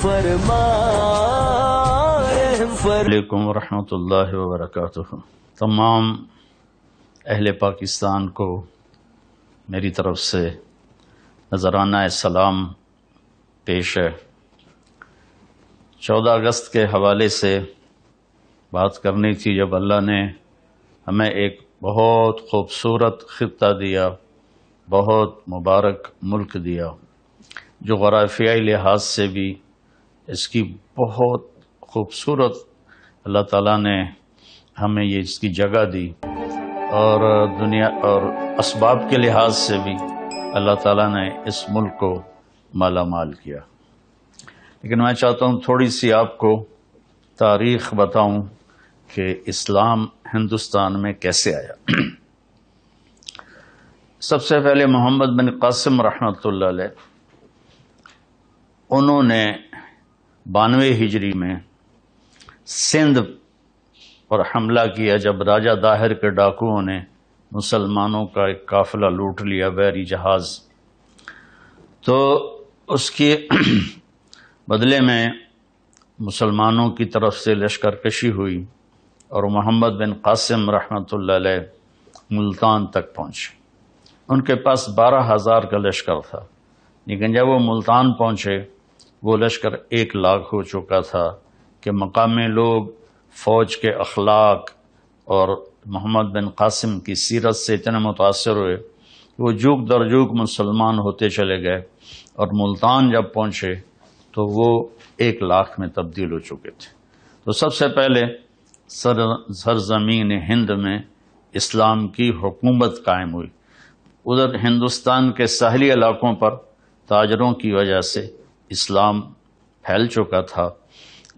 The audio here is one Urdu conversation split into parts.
فرما علیکم ورحمۃ اللہ وبرکاتہ۔ تمام اہل پاکستان کو میری طرف سے نذرانہ سلام پیش ہے۔ 14 اگست کے حوالے سے بات کرنی تھی، جب اللہ نے ہمیں ایک بہت خوبصورت خطہ دیا، بہت مبارک ملک دیا، جو جغرافیائی لحاظ سے بھی اس کی بہت خوبصورت اللہ تعالیٰ نے ہمیں یہ اس کی جگہ دی، اور دنیا اور اسباب کے لحاظ سے بھی اللہ تعالیٰ نے اس ملک کو مالا مال کیا۔ لیکن میں چاہتا ہوں تھوڑی سی آپ کو تاریخ بتاؤں کہ اسلام ہندوستان میں کیسے آیا۔ سب سے پہلے محمد بن قاسم رحمۃ اللہ علیہ، انہوں نے 92 ہجری میں سندھ پر حملہ کیا، جب راجہ داہر کے ڈاکوؤں نے مسلمانوں کا ایک قافلہ لوٹ لیا، بحری جہاز۔ تو اس کے بدلے میں مسلمانوں کی طرف سے لشکر کشی ہوئی، اور محمد بن قاسم رحمۃ اللہ علیہ ملتان تک پہنچے۔ ان کے پاس 12,000 کا لشکر تھا، لیکن جب وہ ملتان پہنچے وہ لشکر 1 لاکھ ہو چکا تھا، کہ مقامی لوگ فوج کے اخلاق اور محمد بن قاسم کی سیرت سے اتنے متاثر ہوئے کہ وہ جوک در جوک مسلمان ہوتے چلے گئے، اور ملتان جب پہنچے تو وہ 1 لاکھ میں تبدیل ہو چکے تھے۔ تو سب سے پہلے سرزمین ہند میں اسلام کی حکومت قائم ہوئی۔ ادھر ہندوستان کے ساحلی علاقوں پر تاجروں کی وجہ سے اسلام پھیل چکا تھا،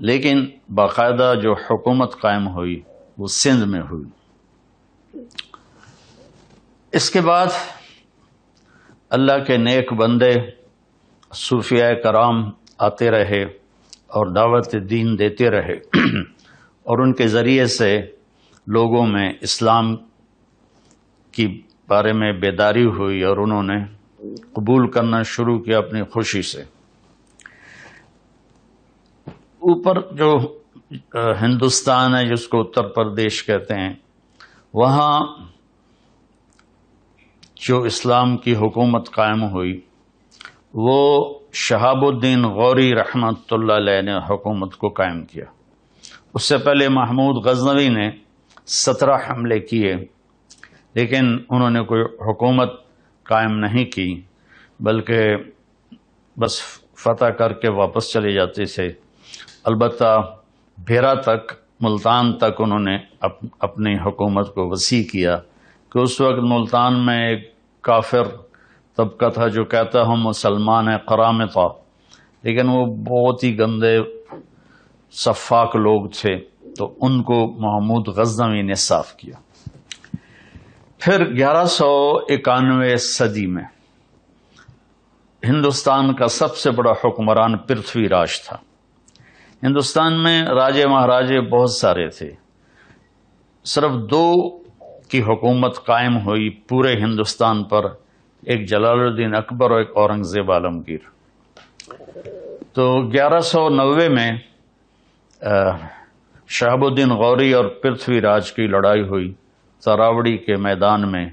لیکن باقاعدہ جو حکومت قائم ہوئی وہ سندھ میں ہوئی۔ اس کے بعد اللہ کے نیک بندے صوفیاء کرام آتے رہے اور دعوت دین دیتے رہے، اور ان کے ذریعے سے لوگوں میں اسلام کی بارے میں بیداری ہوئی، اور انہوں نے قبول کرنا شروع کیا اپنی خوشی سے۔ اوپر جو ہندوستان ہے، جس کو اتر پردیش کہتے ہیں، وہاں جو اسلام کی حکومت قائم ہوئی وہ شہاب الدین غوری رحمۃ اللہ علیہ نے حکومت کو قائم کیا۔ اس سے پہلے محمود غزنوی نے 17 حملے کیے، لیکن انہوں نے کوئی حکومت قائم نہیں کی، بلکہ بس فتح کر کے واپس چلے جاتے تھے۔ البتہ بھیرا تک، ملتان تک انہوں نے اپنی حکومت کو وسیع کیا، کہ اس وقت ملتان میں ایک کافر طبقہ تھا جو کہتا ہم مسلمان ہیں، قرامطہ، لیکن وہ بہت ہی گندے سفاک لوگ تھے، تو ان کو محمود غزنوی نے صاف کیا۔ پھر 1191 صدی میں ہندوستان کا سب سے بڑا حکمران پرتھوی راج تھا۔ ہندوستان میں راجے مہاراجے بہت سارے تھے، صرف 2 کی حکومت قائم ہوئی پورے ہندوستان پر، ایک جلال الدین اکبر اور ایک اورنگزیب عالمگیر۔ تو 1190 میں شہاب الدین غوری اور پرتھوی راج کی لڑائی ہوئی تراوڑی کے میدان میں،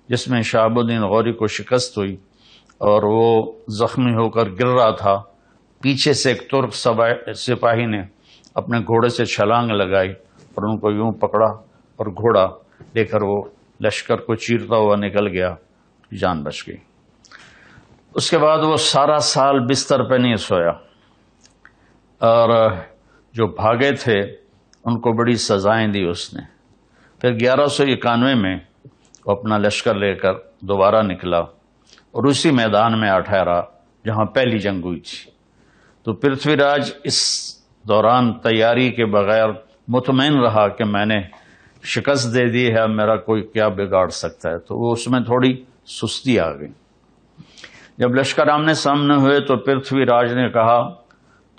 جس میں شہاب الدین غوری کو شکست ہوئی، اور وہ زخمی ہو کر گر رہا تھا۔ پیچھے سے ایک ترک سپاہی نے اپنے گھوڑے سے چھلانگ لگائی اور ان کو یوں پکڑا، اور گھوڑا لے کر وہ لشکر کو چیرتا ہوا نکل گیا، جان بچ گئی۔ اس کے بعد وہ سارا سال بستر پہ نہیں سویا، اور جو بھاگے تھے ان کو بڑی سزائیں دی اس نے۔ پھر 1191 میں وہ اپنا لشکر لے کر دوبارہ نکلا، اور اسی میدان میں ٹھہرا جہاں پہلی جنگ ہوئی تھی۔ تو پرتھوی راج اس دوران تیاری کے بغیر مطمئن رہا کہ میں نے شکست دے دی ہے، اب میرا کوئی کیا بگاڑ سکتا ہے، تو وہ اس میں تھوڑی سستی آ گئی۔ جب لشکر آمنے سامنے ہوئے تو پرتھوی راج نے کہا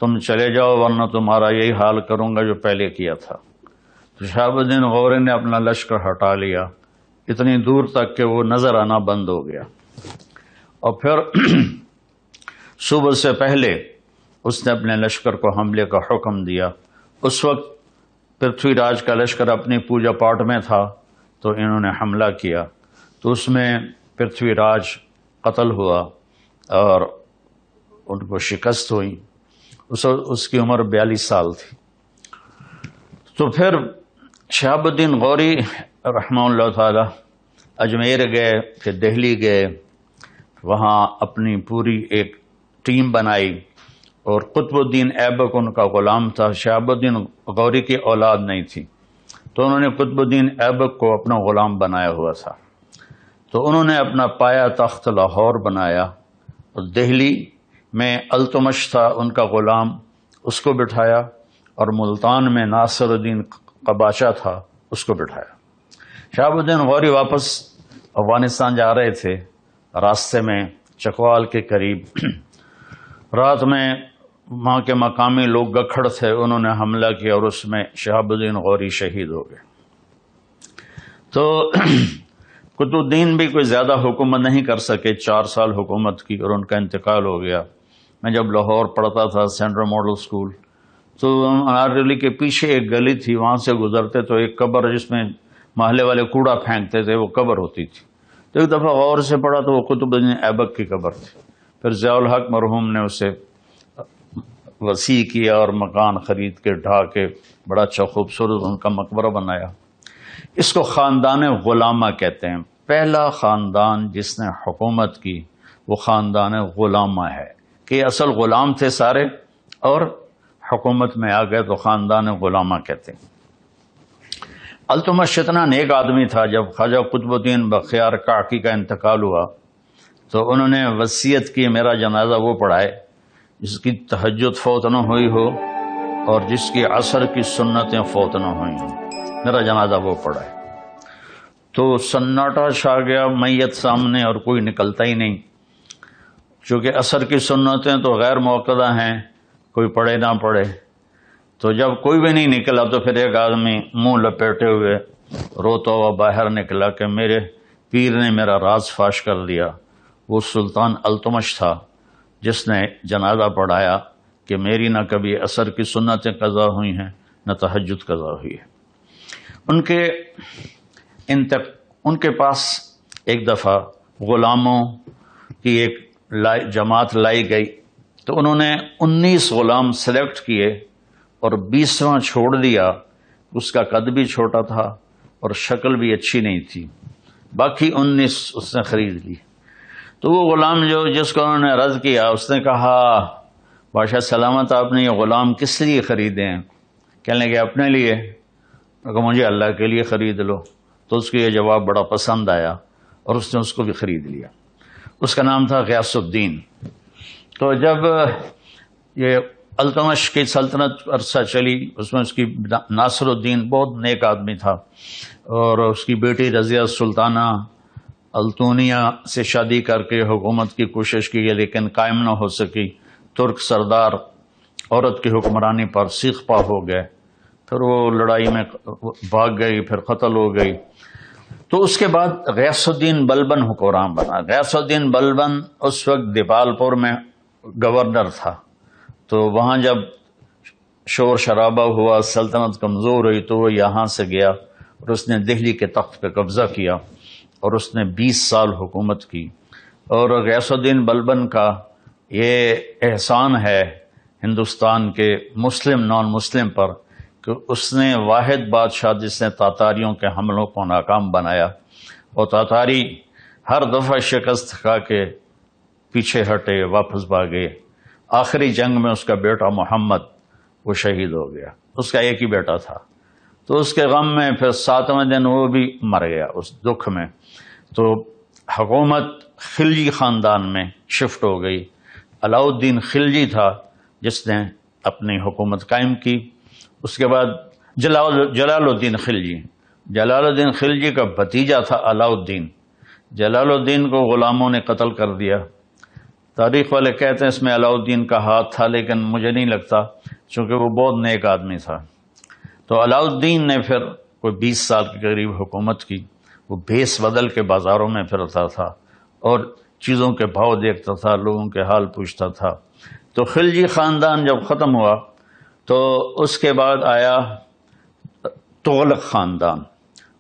تم چلے جاؤ، ورنہ تمہارا یہی حال کروں گا جو پہلے کیا تھا۔ تو شہاب الدین غوری نے اپنا لشکر ہٹا لیا، اتنی دور تک کہ وہ نظر آنا بند ہو گیا، اور پھر صبح سے پہلے اس نے اپنے لشکر کو حملے کا حکم دیا۔ اس وقت پرتھوی راج کا لشکر اپنی پوجا پاٹ میں تھا، تو انہوں نے حملہ کیا، تو اس میں پرتھوی راج قتل ہوا اور ان کو شکست ہوئی۔ اس کی عمر 42 سال تھی۔ تو پھر شہاب الدین غوری رحمہ اللہ تعالی اجمیر گئے، پھر دہلی گئے، وہاں اپنی پوری ایک ٹیم بنائی، اور قطب الدین ایبک ان کا غلام تھا۔ شہاب الدین غوری کی اولاد نہیں تھی، تو انہوں نے قطب الدین ایبک کو اپنا غلام بنایا ہوا تھا۔ تو انہوں نے اپنا پایا تخت لاہور بنایا، اور دہلی میں التمش تھا ان کا غلام، اس کو بٹھایا، اور ملتان میں ناصر الدین قباچہ تھا، اس کو بٹھایا۔ شہاب الدین غوری واپس افغانستان جا رہے تھے، راستے میں چکوال کے قریب رات میں وہاں کے مقامی لوگ گکھڑ تھے، انہوں نے حملہ کیا، اور اس میں شہاب الدین غوری شہید ہو گئے۔ تو قطب الدین بھی کوئی زیادہ حکومت نہیں کر سکے، 4 سال حکومت کی، اور ان کا انتقال ہو گیا۔ میں جب لاہور پڑھتا تھا سینٹرل ماڈل اسکول، تو انارڈلی کے پیچھے ایک گلی تھی، وہاں سے گزرتے تو ایک قبر جس میں محلے والے کوڑا پھینکتے تھے، وہ قبر ہوتی تھی۔ تو ایک دفعہ غور سے پڑھا تو وہ قطب الدین ایبک کی قبر تھی۔ پھر ضیاء الحق مرحوم نے اسے وسیع کیا اور مکان خرید کے ڈھا کے بڑا اچھا خوبصورت ان کا مقبرہ بنایا۔ اس کو خاندان غلامہ کہتے ہیں۔ پہلا خاندان جس نے حکومت کی وہ خاندان غلامہ ہے، کہ اصل غلام تھے سارے اور حکومت میں آ گئے تو خاندان غلامہ کہتے ہیں۔ التمش اتنا نیک آدمی تھا، جب خواجہ قطب الدین بختیار کاکی کا انتقال ہوا تو انہوں نے وصیت کی میرا جنازہ وہ پڑھائے جس کی تہجد فوت نہ ہوئی ہو اور جس کی عصر کی سنتیں فوت نہ ہوئی ہوں، میرا جنازہ وہ پڑھائے۔ تو سناٹا چھا گیا، میت سامنے اور کوئی نکلتا ہی نہیں، چونکہ عصر کی سنتیں تو غیر موقدہ ہیں، کوئی پڑھے نہ پڑھے۔ تو جب کوئی بھی نہیں نکلا تو پھر ایک آدمی منہ لپیٹے ہوئے روتا ہوا باہر نکلا کہ میرے پیر نے میرا راز فاش کر دیا۔ وہ سلطان التمش تھا جس نے جنازہ پڑھایا کہ میری نہ کبھی عصر کی سنتیں قضا ہوئی ہیں نہ تہجد قضا ہوئی ہے۔ ان کے پاس ایک دفعہ غلاموں کی ایک جماعت لائی گئی، تو انہوں نے 19 غلام سلیکٹ کیے اور 20واں چھوڑ دیا۔ اس کا قد بھی چھوٹا تھا اور شکل بھی اچھی نہیں تھی، باقی 19 اس نے خرید لی۔ تو وہ غلام جس کو انہوں نے رد کیا، اس نے کہا بادشاہ سلامت، آپ نے یہ غلام کس لیے خریدے ہیں؟ کہنے لگے اپنے لیے۔ مجھے اللہ کے لیے خرید لو۔ تو اس کو یہ جواب بڑا پسند آیا اور اس نے اس کو بھی خرید لیا۔ اس کا نام تھا غیاث الدین۔ تو جب یہ التمش کی سلطنت عرصہ چلی، اس میں اس کی ناصر الدین بہت نیک آدمی تھا، اور اس کی بیٹی رضیہ سلطانہ التونیہ سے شادی کر کے حکومت کی کوشش کی، لیکن قائم نہ ہو سکی۔ ترک سردار عورت کی حکمرانی پر سیخ پا ہو گئے، پھر وہ لڑائی میں بھاگ گئی، پھر قتل ہو گئی۔ تو اس کے بعد غیاث الدین بلبن حکمران بنا۔ غیاث الدین بلبن اس وقت دیپال پور میں گورنر تھا، تو وہاں جب شور شرابہ ہوا، سلطنت کمزور ہوئی، تو وہ یہاں سے گیا اور اس نے دہلی کے تخت پہ قبضہ کیا، اور اس نے 20 سال حکومت کی۔ اور غیاث الدین بلبن کا یہ احسان ہے ہندوستان کے مسلم نان مسلم پر کہ اس نے واحد بادشاہ جس نے تاتاریوں کے حملوں کو ناکام بنایا، اور تاتاری ہر دفعہ شکست کھا کے پیچھے ہٹے، واپس بھاگے۔ آخری جنگ میں اس کا بیٹا محمد وہ شہید ہو گیا، اس کا ایک ہی بیٹا تھا۔ تو اس کے غم میں پھر 7ویں دن وہ بھی مر گیا اس دکھ میں۔ تو حکومت خلجی خاندان میں شفٹ ہو گئی۔ علاؤ الدین خلجی تھا جس نے اپنی حکومت قائم کی۔ اس کے بعد جلال الدین خلجی، جلال الدین خلجی کا بھتیجا تھا علاؤ الدین۔ جلال الدین کو غلاموں نے قتل کر دیا۔ تاریخ والے کہتے ہیں اس میں علاؤ الدین کا ہاتھ تھا، لیکن مجھے نہیں لگتا، چونکہ وہ بہت نیک آدمی تھا۔ تو علاؤ الدین نے پھر کوئی 20 سال کے قریب حکومت کی۔ وہ بھیس بدل کے بازاروں میں پھرتا تھا اور چیزوں کے بھاؤ دیکھتا تھا، لوگوں کے حال پوچھتا تھا۔ تو خلجی خاندان جب ختم ہوا تو اس کے بعد آیا تغلق خاندان.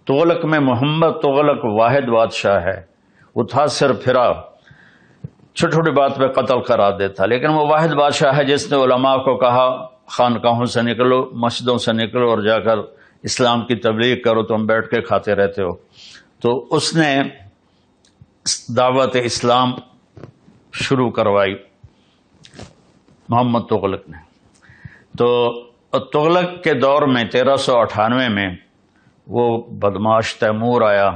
تغلق میں محمد تغلق واحد بادشاہ ہے. وہ تھا سر پھرا، چھوٹی چھوٹی بات پہ قتل کرا دیتا، لیکن وہ واحد بادشاہ ہے جس نے علماء کو کہا خانقاہوں سے نکلو، مسجدوں سے نکلو اور جا کر اسلام کی تبلیغ کرو، تم بیٹھ کے کھاتے رہتے ہو. تو اس نے دعوت اسلام شروع کروائی محمد تغلق نے. تو تغلق کے دور میں 1398 میں وہ بدماش تیمور آیا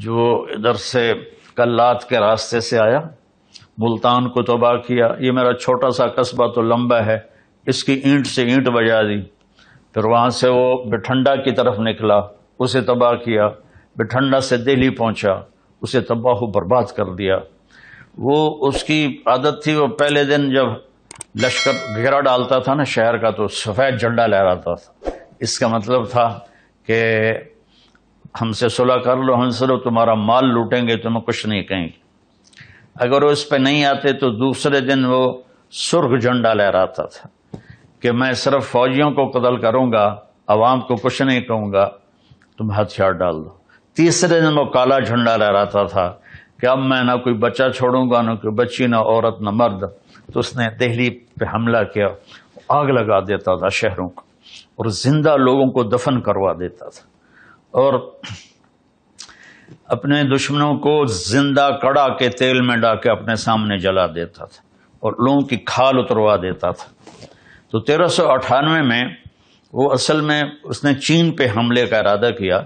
جو ادھر سے کلات کے راستے سے آیا، ملتان کو تباہ کیا. یہ میرا چھوٹا سا قصبہ تو لمبا ہے، اس کی اینٹ سے اینٹ بجا دی. پھر وہاں سے وہ بٹھنڈا کی طرف نکلا، اسے تباہ کیا. بٹھنڈا سے دہلی پہنچا، اسے تباہ و برباد کر دیا. وہ اس کی عادت تھی، وہ پہلے دن جب لشکر گھیرا ڈالتا تھا نا شہر کا تو سفید جھنڈا لہراتا تھا. اس کا مطلب تھا کہ ہم سے صلح کر لو، ہم سے لو، تمہارا مال لوٹیں گے، تمہیں کچھ نہیں کہیں گے. اگر وہ اس پہ نہیں آتے تو دوسرے دن وہ سرخ جھنڈا لہراتا تھا کہ میں صرف فوجیوں کو قتل کروں گا، عوام کو کچھ نہیں کہوں گا، تم ہتھیار ڈال دو. تیسرے دن وہ کالا جھنڈا لہراتا تھا کہ اب میں نہ کوئی بچہ چھوڑوں گا، نہ کوئی بچی، نہ عورت، نہ مرد. تو اس نے دہلی پہ حملہ کیا، آگ لگا دیتا تھا شہروں کو اور زندہ لوگوں کو دفن کروا دیتا تھا اور اپنے دشمنوں کو زندہ کڑا کے تیل میں ڈال کے اپنے سامنے جلا دیتا تھا اور لوگوں کی کھال اتروا دیتا تھا. تو 1398 میں وہ اصل میں اس نے چین پہ حملے کا ارادہ کیا.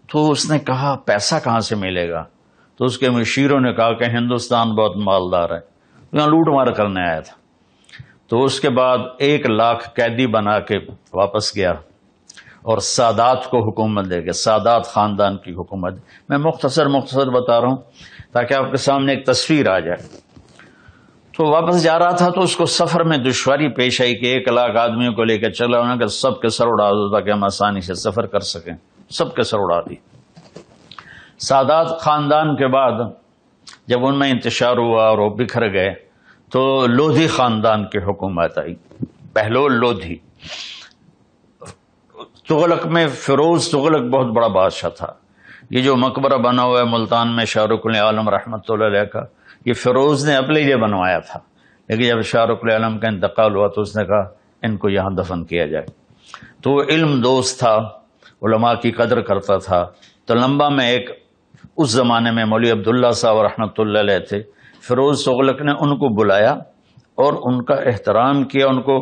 تو اس نے کہا پیسہ کہاں سے ملے گا؟ تو اس کے مشیروں نے کہا کہ ہندوستان بہت مالدار ہے، یہاں لوٹ مار کرنے آیا تھا. تو اس کے بعد 1,00,000 قیدی بنا کے واپس گیا اور سادات کو حکومت دے گیا، سادات خاندان کی حکومت. میں مختصر بتا رہا ہوں تاکہ آپ کے سامنے ایک تصویر آ جائے. تو واپس جا رہا تھا تو اس کو سفر میں دشواری پیش آئی کہ 1,00,000 آدمیوں کو لے کے چلا انہوں نے کہ سب کے سر اڑا دو تاکہ ہم آسانی سے سفر کر سکیں. سب کے سر اڑا دی. سادات خاندان کے بعد جب ان میں انتشار ہوا اور وہ بکھر گئے تو لودھی خاندان کی حکومت آئی، بہلول لودھی. تغلق میں فیروز تغلق بہت بڑا بادشاہ تھا. یہ جو مقبرہ بنا ہوا ہے ملتان میں شاہ رخ العالم رحمۃ اللہ علیہ کا، یہ فیروز نے اپنے لیے بنوایا تھا، لیکن جب شاہ رخ العالم کا انتقال ہوا تو اس نے کہا ان کو یہاں دفن کیا جائے. تو وہ علم دوست تھا، علماء کی قدر کرتا تھا. تو لمبا میں ایک اس زمانے میں مولوی عبداللہ صاحب رحمۃ اللہ علیہ تھے. فیروز تغلق نے ان کو بلایا اور ان کا احترام کیا، ان کو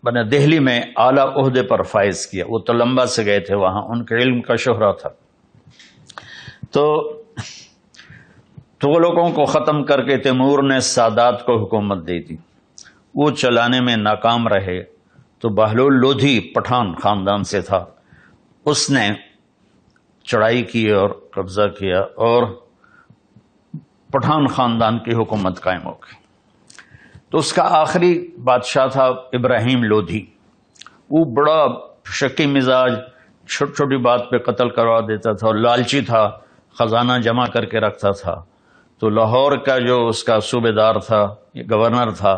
دہلی میں اعلیٰ عہدے پر فائز کیا. وہ تو لمبا سے گئے تھے وہاں، ان کے علم کا شہرہ تھا. تو تغلقوں کو ختم کر کے تیمور نے سادات کو حکومت دے دی. وہ چلانے میں ناکام رہے تو بہلول لودھی پٹھان خاندان سے تھا، اس نے چڑھائی کی اور قبضہ کیا اور پٹھان خاندان کی حکومت قائم ہو گئی. تو اس کا آخری بادشاہ تھا ابراہیم لودھی. وہ بڑا شکی مزاج، چھوٹی چھوٹی بات پہ قتل کروا دیتا تھا اور لالچی تھا، خزانہ جمع کر کے رکھتا تھا. تو لاہور کا جو اس کا صوبے دار تھا، گورنر تھا،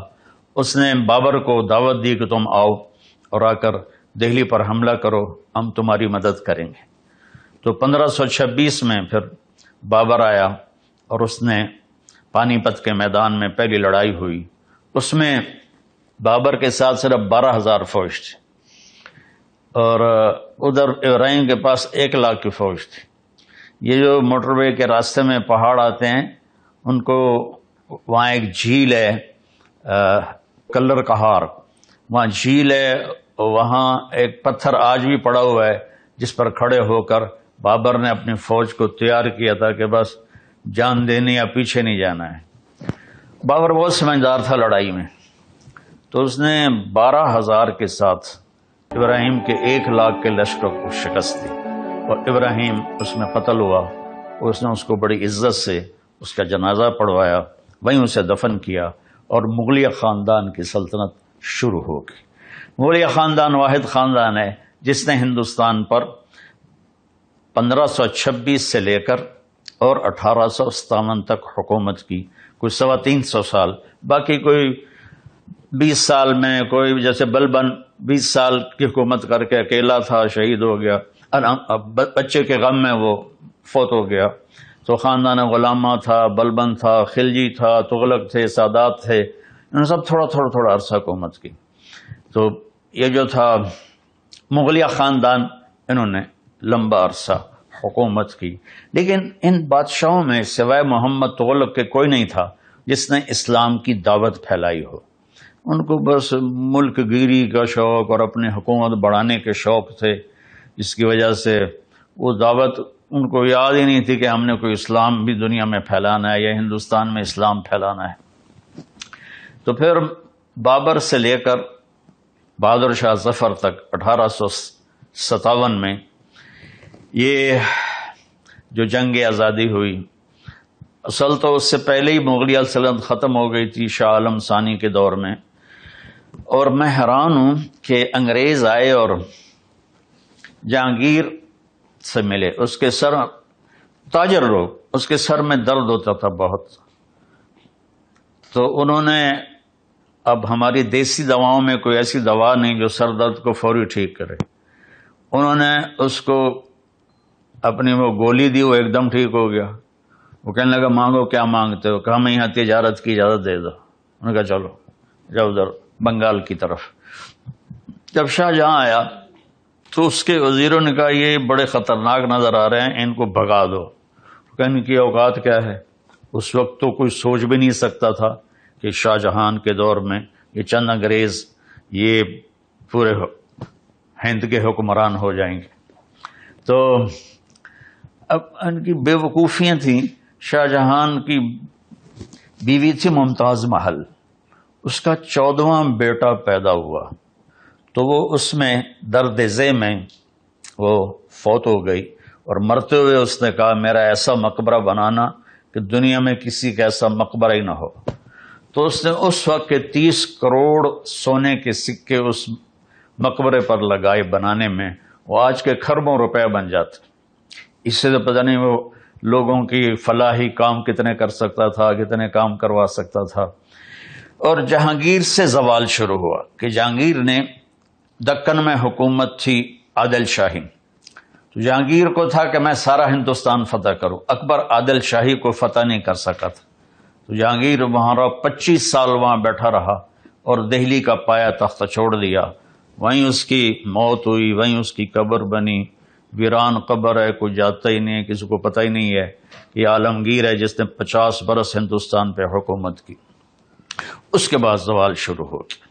اس نے بابر کو دعوت دی کہ تم آؤ اور آ کر دہلی پر حملہ کرو، ہم تمہاری مدد کریں گے. تو 1526 میں پھر بابر آیا اور اس نے پانی پت کے میدان میں پہلی لڑائی ہوئی. اس میں بابر کے ساتھ صرف 12,000 فوج تھی اور ادھر ابراہیم کے پاس 1,00,000 کی فوج تھی. یہ جو موٹر وے کے راستے میں پہاڑ آتے ہیں ان کو، وہاں ایک جھیل ہے کلر کہار، وہاں جھیل ہے، وہاں ایک پتھر آج بھی پڑا ہوا ہے جس پر کھڑے ہو کر بابر نے اپنی فوج کو تیار کیا تھا کہ بس جان دینی یا پیچھے نہیں جانا ہے. بابر بہت سمجھدار تھا لڑائی میں، تو اس نے 12,000 کے ساتھ ابراہیم کے 1,00,000 کے لشکر کو شکست دی اور ابراہیم اس میں قتل ہوا. اس نے اس کو بڑی عزت سے اس کا جنازہ پڑھوایا، وہیں اسے دفن کیا اور مغلیہ خاندان کی سلطنت شروع ہو گئی. مغلیہ خاندان واحد خاندان ہے جس نے ہندوستان پر 1526 سے لے کر اور 1857 تک حکومت کی. کوئی 325 سال، باقی کوئی 20 سال میں، کوئی جیسے بلبن 20 سال کی حکومت کر کے اکیلا تھا، شہید ہو گیا، بچے کے غم میں وہ فوت ہو گیا۔ تو خاندان غلامہ تھا، بلبن تھا، خلجی تھا، تغلق تھے، سادات تھے، انہوں نے سب تھوڑا عرصہ حکومت کی۔ تو یہ جو تھا مغلیہ خاندان، انہوں نے لمبا عرصہ حکومت کی، لیکن ان بادشاہوں میں سوائے محمد تغلق کے کوئی نہیں تھا جس نے اسلام کی دعوت پھیلائی ہو۔ ان کو بس ملک گیری کا شوق اور اپنی حکومت بڑھانے کے شوق تھے، جس کی وجہ سے وہ دعوت ان کو یاد ہی نہیں تھی کہ ہم نے کوئی اسلام بھی دنیا میں پھیلانا ہے یا ہندوستان میں اسلام پھیلانا ہے۔ تو پھر بابر سے لے کر بہادر شاہ ظفر تک 1857 میں یہ جو جنگ آزادی ہوئی، اصل تو اس سے پہلے ہی مغلیہ سلطنت ختم ہو گئی تھی شاہ عالم ثانی کے دور میں، اور میں حیران ہوں کہ انگریز آئے اور جہانگیر سے ملے، اس کے سر تاجر لوگ، اس کے سر میں درد ہوتا تھا بہت، تو انہوں نے، اب ہماری دیسی دواؤں میں کوئی ایسی دوا نہیں جو سر درد کو فوری ٹھیک کرے، انہوں نے اس کو اپنی وہ گولی دی، وہ ایک دم ٹھیک ہو گیا۔ وہ کہنے لگا مانگو کیا مانگتے ہو؟ کہا ہمیں یہاں تجارت کی اجازت دے دو۔ انہوں نے کہا چلو جاؤ ادھر بنگال کی طرف۔ جب شاہ جہاں آیا تو اس کے وزیروں نے کہا یہ بڑے خطرناک نظر آ رہے ہیں، ان کو بھگا دو۔ کہنے کی اوقات کیا ہے، اس وقت تو کوئی سوچ بھی نہیں سکتا تھا کہ شاہ جہان کے دور میں یہ چند انگریز یہ پورے ہند کے حکمران ہو جائیں گے۔ تو اب ان کی بے وقوفیاں تھیں۔ شاہ جہان کی بیوی تھی ممتاز محل، اس کا 14واں بیٹا پیدا ہوا، تو وہ اس میں درد ذہ میں وہ فوت ہو گئی، اور مرتے ہوئے اس نے کہا میرا ایسا مقبرہ بنانا کہ دنیا میں کسی کا ایسا مقبرہ ہی نہ ہو۔ تو اس نے اس وقت کے 30 کروڑ سونے کے سکے اس مقبرے پر لگائے بنانے میں، وہ آج کے کھربوں روپے بن جاتے۔ اس سے تو پتہ نہیں وہ لوگوں کی فلاحی کام کتنے کر سکتا تھا، کتنے کام کروا سکتا تھا۔ اور جہانگیر سے زوال شروع ہوا کہ جہانگیر نے دکن میں حکومت تھی عادل شاہی، تو جہانگیر کو تھا کہ میں سارا ہندوستان فتح کروں، اکبر عادل شاہی کو فتح نہیں کر سکا تھا۔ تو جہانگیر وہاں 25 سال وہاں بیٹھا رہا اور دہلی کا پایا تختہ چھوڑ دیا، وہیں اس کی موت ہوئی، وہیں اس کی قبر بنی، ویران قبر ہے، کوئی جاتا ہی نہیں ہے، کسی کو پتہ ہی نہیں ہے یہ عالمگیر ہے جس نے 50 برس ہندوستان پہ حکومت کی۔ اس کے بعد زوال شروع ہو گیا،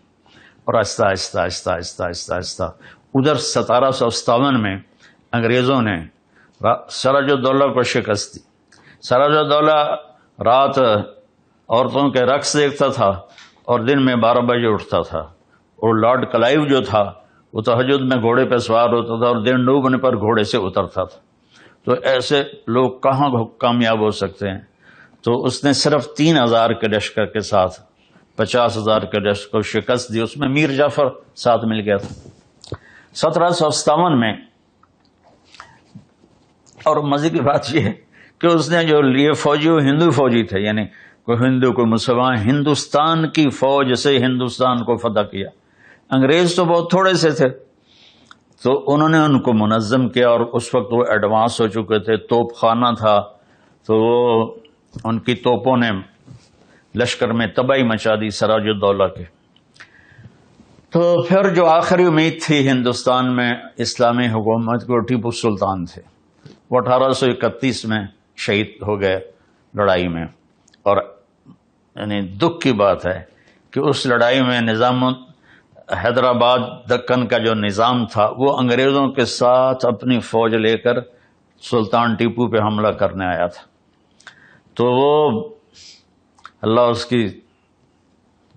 اور آہستہ آہستہ آہستہ آہستہ آہستہ آہستہ ادھر 1757 میں انگریزوں نے سراج الدولہ کو شکست دی۔ سراج الدولہ رات عورتوں کے رقص دیکھتا تھا اور دن میں 12 بجے اٹھتا تھا، اور لارڈ کلائیو جو تھا وہ تہجد میں گھوڑے پہ سوار ہوتا تھا اور دن ڈوبنے پر گھوڑے سے اترتا تھا۔ تو ایسے لوگ کہاں کامیاب ہو سکتے ہیں؟ تو اس نے صرف 3000 کے لشکر کے ساتھ 50,000 کے لشکر کو شکست دی، اس میں میر جعفر ساتھ مل گیا تھا 1757 میں۔ اور مزے کی بات یہ ہے کہ اس نے جو لیے فوجی وہ ہندو فوجی تھے، یعنی کوئی ہندو کوئی مسلمان، ہندوستان کی فوج سے ہندوستان کو فتح کیا۔ انگریز تو بہت تھوڑے سے تھے، تو انہوں نے ان کو منظم کیا، اور اس وقت وہ ایڈوانس ہو چکے تھے، توپ خانہ تھا، تو وہ ان کی توپوں نے لشکر میں تباہی مچا دی سراج الدولہ کے۔ تو پھر جو آخری امید تھی ہندوستان میں اسلامی حکومت کو، ٹیپو سلطان تھے، وہ 1831 میں شہید ہو گئے لڑائی میں۔ اور یعنی دکھ کی بات ہے کہ اس لڑائی میں نظام حیدرآباد دکن کا جو نظام تھا وہ انگریزوں کے ساتھ اپنی فوج لے کر سلطان ٹیپو پہ حملہ کرنے آیا تھا۔ تو وہ اللہ اس کی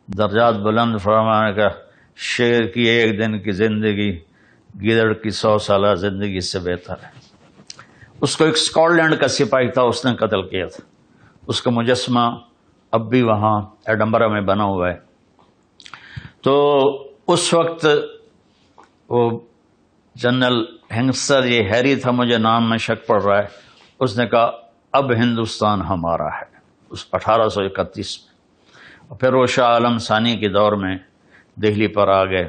درجات بلند فرمانے کا، شیر کی ایک دن کی زندگی گیدڑ کی 100 سالہ زندگی سے بہتر ہے۔ اس کو ایک اسکاٹ لینڈ کا سپاہی تھا، اس نے قتل کیا تھا، اس کا مجسمہ اب بھی وہاں ایڈنبرا میں بنا ہوا ہے۔ تو اس وقت وہ جنرل ہنگسر، یہ ہیری تھا، مجھے نام میں شک پڑ رہا ہے، اس نے کہا اب ہندوستان ہمارا ہے۔ 1831 میں۔ پھر وہ شاہ عالم ثانی کے دور میں دہلی پر آ گئے،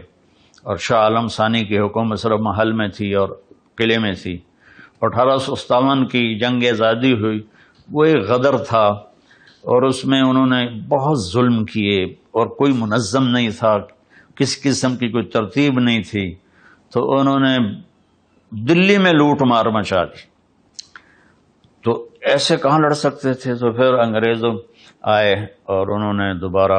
اور شاہ عالم ثانی کی حکومت صرف محل میں تھی اور قلعے میں تھی۔ 1857 کی جنگ آزادی ہوئی، وہ ایک غدر تھا، اور اس میں انہوں نے بہت ظلم کیے، اور کوئی منظم نہیں تھا، کسی قسم کی کوئی ترتیب نہیں تھی، تو انہوں نے دلی میں لوٹ مار مچا دی۔ تو ایسے کہاں لڑ سکتے تھے؟ تو پھر انگریز آئے اور انہوں نے دوبارہ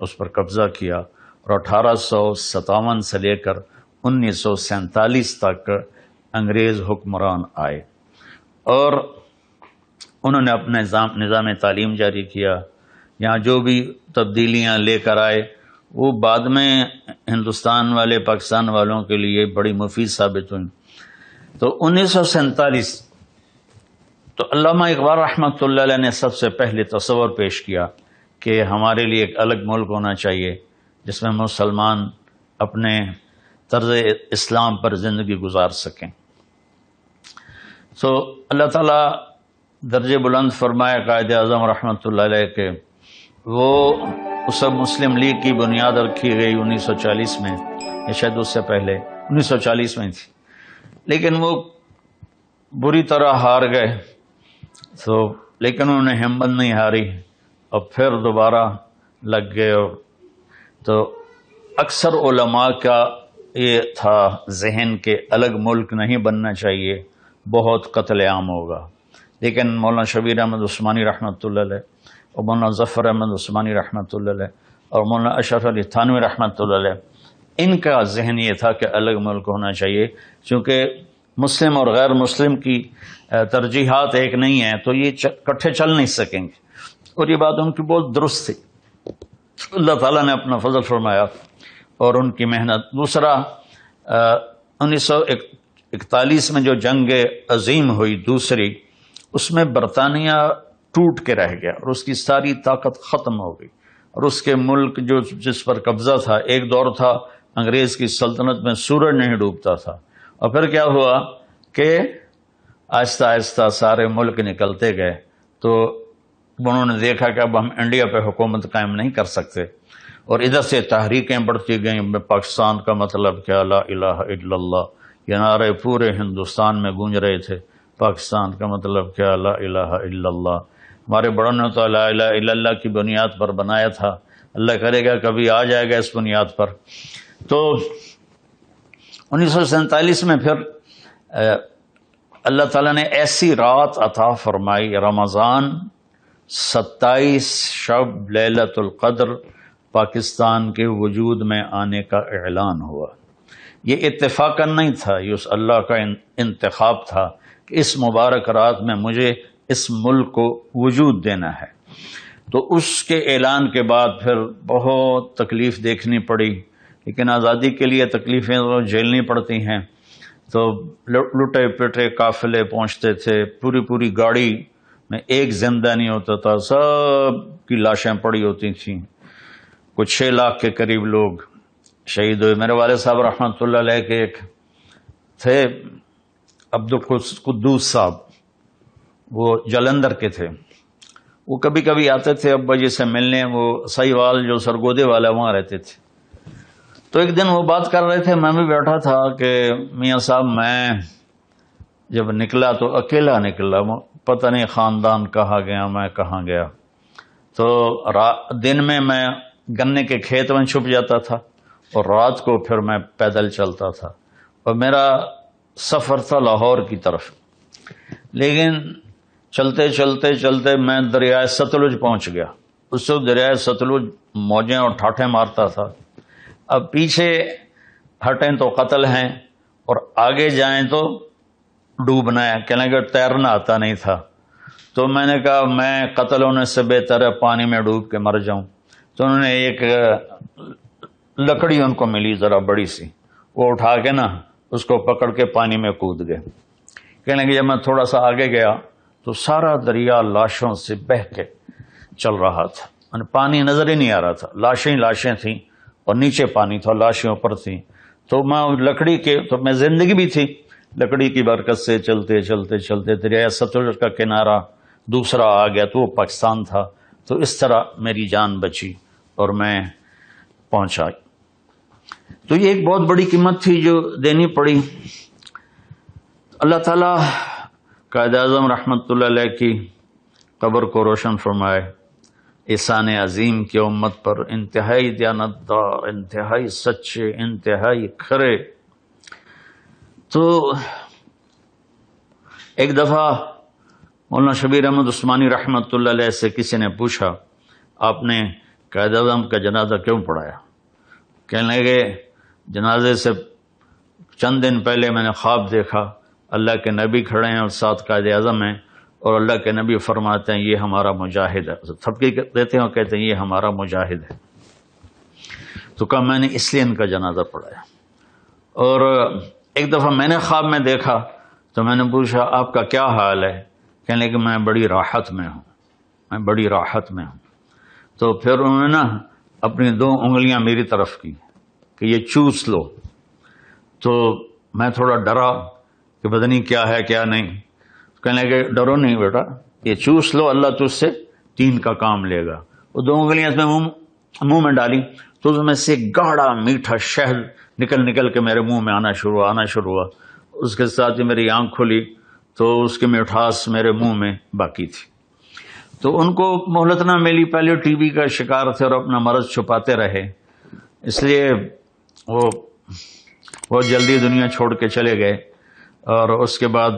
اس پر قبضہ کیا، اور 1857 سے لے کر 1947 تک انگریز حکمران آئے، اور انہوں نے اپنا نظام تعلیم جاری کیا۔ یہاں جو بھی تبدیلیاں لے کر آئے وہ بعد میں ہندوستان والے، پاکستان والوں کے لیے بڑی مفید ثابت ہوئی۔ تو 1947 تو علامہ اقبال رحمۃ اللہ علیہ نے سب سے پہلے تصور پیش کیا کہ ہمارے لیے ایک الگ ملک ہونا چاہیے جس میں مسلمان اپنے طرز اسلام پر زندگی گزار سکیں۔ تو اللہ تعالیٰ درجے بلند فرمائے قائد اعظم رحمۃ اللہ علیہ کے، وہ اس مسلم لیگ کی بنیاد رکھی گئی 1940 میں، یا شاید اس سے پہلے 1940 میں تھی، لیکن وہ بری طرح ہار گئے۔ تو لیکن انہوں نے ہمت نہیں ہاری، اور پھر دوبارہ لگ گئے۔ تو اکثر علماء کا یہ تھا ذہن کہ الگ ملک نہیں بننا چاہیے، بہت قتل عام ہوگا، لیکن مولانا شبیر احمد عثمانی رحمۃ اللہ علیہ اور مولانا ظفر احمد عثمانی رحمۃ اللہ علیہ اور مولانا اشرف علی تھانوی رحمۃ اللہ علیہ، ان کا ذہن یہ تھا کہ الگ ملک ہونا چاہیے، چونکہ مسلم اور غیر مسلم کی ترجیحات ایک نہیں ہیں، تو یہ کٹھے چل نہیں سکیں گے، اور یہ بات ان کی بہت درست تھی۔ اللہ تعالیٰ نے اپنا فضل فرمایا اور ان کی محنت۔ دوسرا 1941 میں جو جنگ عظیم ہوئی دوسری، اس میں برطانیہ ٹوٹ کے رہ گیا اور اس کی ساری طاقت ختم ہو گئی، اور اس کے ملک جس پر قبضہ تھا، ایک دور تھا انگریز کی سلطنت میں سورج نہیں ڈوبتا تھا، اور پھر کیا ہوا کہ آہستہ آہستہ سارے ملک نکلتے گئے، تو انہوں نے دیکھا کہ اب ہم انڈیا پہ حکومت قائم نہیں کر سکتے، اور ادھر سے تحریکیں بڑھتی گئیں۔ پاکستان کا مطلب کیا؟ لا الہ الا اللہ، یہ نعرے پورے ہندوستان میں گونج رہے تھے۔ پاکستان کا مطلب کیا؟ لا الہ الا اللہ۔ ہمارے بڑوں نے تو لا الہ الا اللہ کی بنیاد پر بنایا تھا، اللہ کرے گا کبھی آ جائے گا اس بنیاد پر۔ تو 1947 میں پھر اللہ تعالیٰ نے ایسی رات عطا فرمائی، رمضان 27 شب لیلۃ القدر پاکستان کے وجود میں آنے کا اعلان ہوا۔ یہ اتفاقاً نہیں تھا، یہ اس اللہ کا انتخاب تھا کہ اس مبارک رات میں مجھے اس ملک کو وجود دینا ہے۔ تو اس کے اعلان کے بعد پھر بہت تکلیف دیکھنی پڑی، لیکن آزادی کے لیے تکلیفیں تو جھیلنی پڑتی ہیں۔ تو لٹے پٹے قافلے پہنچتے تھے، پوری گاڑی میں ایک زندہ نہیں ہوتا تھا، سب کی لاشیں پڑی ہوتی تھیں۔ کچھ 6 لاکھ کے قریب لوگ شہید ہوئے۔ میرے والد صاحب رحمۃ اللہ علیہ کے ایک تھے عبدالقدوس صاحب، وہ جلندھر کے تھے، وہ کبھی کبھی آتے تھے ابا جی سے ملنے، وہ سہیوال جو سرگودے والا وہاں رہتے تھے۔ تو ایک دن وہ بات کر رہے تھے، میں بھی بیٹھا تھا کہ میاں صاحب میں جب نکلا تو اکیلا نکلا، پتہ نہیں خاندان کہاں گیا، میں کہاں گیا۔ تو دن میں گنے کے کھیت میں چھپ جاتا تھا، اور رات کو پھر میں پیدل چلتا تھا، اور میرا سفر تھا لاہور کی طرف۔ لیکن چلتے چلتے چلتے میں دریائے ستلج پہنچ گیا۔ اس وقت دریائے ستلج موجیں اور ٹھاٹھیں مارتا تھا۔ اب پیچھے ہٹیں تو قتل ہیں، اور آگے جائیں تو ڈوبنا ہے، کہنے کہ تیرنا آتا نہیں تھا۔ تو میں نے کہا میں قتل ہونے سے بہتر ہے پانی میں ڈوب کے مر جاؤں۔ تو انہوں نے ایک لکڑی ان کو ملی ذرا بڑی سی، وہ اٹھا کے نا اس کو پکڑ کے پانی میں کود گئے۔ کہنے کہ جب میں تھوڑا سا آگے گیا تو سارا دریا لاشوں سے بہہ کے چل رہا تھا، پانی نظر ہی نہیں آ رہا تھا، لاشیں تھیں اور نیچے پانی تھا، لاشیں اوپر تھیں۔ تو میں لکڑی کے تو میں زندگی بھی تھی، لکڑی کی برکت سے چلتے چلتے چلتے دریائے ستلج کا کنارہ دوسرا آ گیا تو وہ پاکستان تھا، تو اس طرح میری جان بچی اور میں پہنچا۔ تو یہ ایک بہت بڑی قیمت تھی جو دینی پڑی۔ اللہ تعالیٰ قائد اعظم رحمۃ اللہ علیہ کی قبر کو روشن فرمائے، احسان عظیم کی امت پر، انتہائی دیانتدار، انتہائی سچے، انتہائی کھرے۔ تو ایک دفعہ مولانا شبیر احمد عثمانی رحمۃ اللہ علیہ سے کسی نے پوچھا، آپ نے قائد اعظم کا جنازہ کیوں پڑھایا؟ کہنے لگے جنازے سے چند دن پہلے میں نے خواب دیکھا، اللہ کے نبی کھڑے ہیں اور ساتھ قائد اعظم ہیں، اور اللہ کے نبی فرماتے ہیں یہ ہمارا مجاہد ہے، تھپکی دیتے ہیں اور کہتے ہیں یہ ہمارا مجاہد ہے۔ تو کہا میں نے اس لیے ان کا جنازہ پڑھایا۔ اور ایک دفعہ میں نے خواب میں دیکھا تو میں نے پوچھا آپ کا کیا حال ہے؟ کہنے لگے میں بڑی راحت میں ہوں، میں بڑی راحت میں ہوں۔ تو پھر انہوں نے نا اپنی 2 انگلیاں میری طرف کی کہ یہ چوس لو۔ تو میں تھوڑا ڈرا کہ پتہ نہیں کیا ہے کیا نہیں۔ کہنے لگے ڈرو نہیں بیٹا، یہ چوس لو، اللہ تجھ سے 3 کا کام لے گا۔ وہ 2 انگلیاں اس میں منہ میں ڈالی تو اس میں سے گاڑھا میٹھا شہد نکل کے میرے منہ میں آنا شروع ہوا۔ اس کے ساتھ ہی میری آنکھ کھلی تو اس کی مٹھاس میرے منہ میں باقی تھی۔ تو ان کو مہلت نہ ملی، پہلے ٹی بی کا شکار تھے اور اپنا مرض چھپاتے رہے، اس لیے وہ بہت جلدی دنیا چھوڑ کے چلے گئے۔ اور اس کے بعد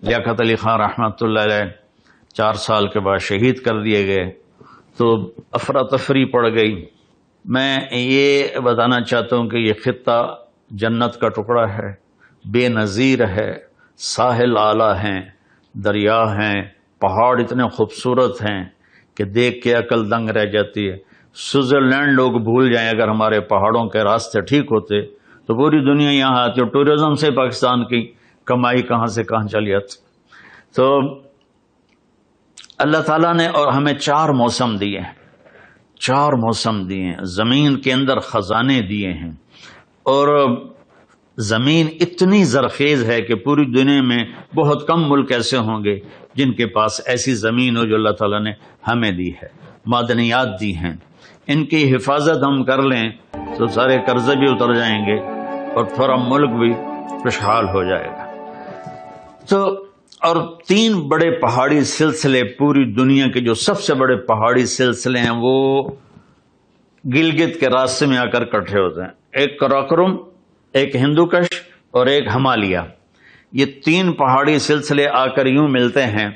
لیاقت علی خان رحمۃ اللہ علیہ 4 سال کے بعد شہید کر دیے گئے۔ تو افراتفری پڑ گئی۔ میں یہ بتانا چاہتا ہوں کہ یہ خطہ جنت کا ٹکڑا ہے، بے نظیر ہے، ساحل اعلیٰ ہیں، دریا ہیں، پہاڑ اتنے خوبصورت ہیں کہ دیکھ کے عقل دنگ رہ جاتی ہے۔ سوئٹزرلینڈ لوگ بھول جائیں اگر ہمارے پہاڑوں کے راستے ٹھیک ہوتے تو پوری دنیا یہاں آتی، اور ٹورزم سے پاکستان کی کمائی کہاں سے کہاں چلی جاتی۔ تو اللہ تعالیٰ نے اور ہمیں 4 موسم دیے ہیں، 4 موسم دیے ہیں، زمین کے اندر خزانے دیے ہیں، اور زمین اتنی زرخیز ہے کہ پوری دنیا میں بہت کم ملک ایسے ہوں گے جن کے پاس ایسی زمین ہو جو اللہ تعالیٰ نے ہمیں دی ہے، معدنیات دی ہیں۔ ان کی حفاظت ہم کر لیں تو سارے قرضے بھی اتر جائیں گے اور تھوڑا ملک بھی خوشحال ہو جائے گا۔ تو اور 3 بڑے پہاڑی سلسلے پوری دنیا کے جو سب سے بڑے پہاڑی سلسلے ہیں وہ گلگت کے راستے میں آ کر اکٹھے ہوتے ہیں، ایک کراکرم، ایک ہندوکش اور ایک ہمالیہ۔ یہ 3 پہاڑی سلسلے آ کر یوں ملتے ہیں،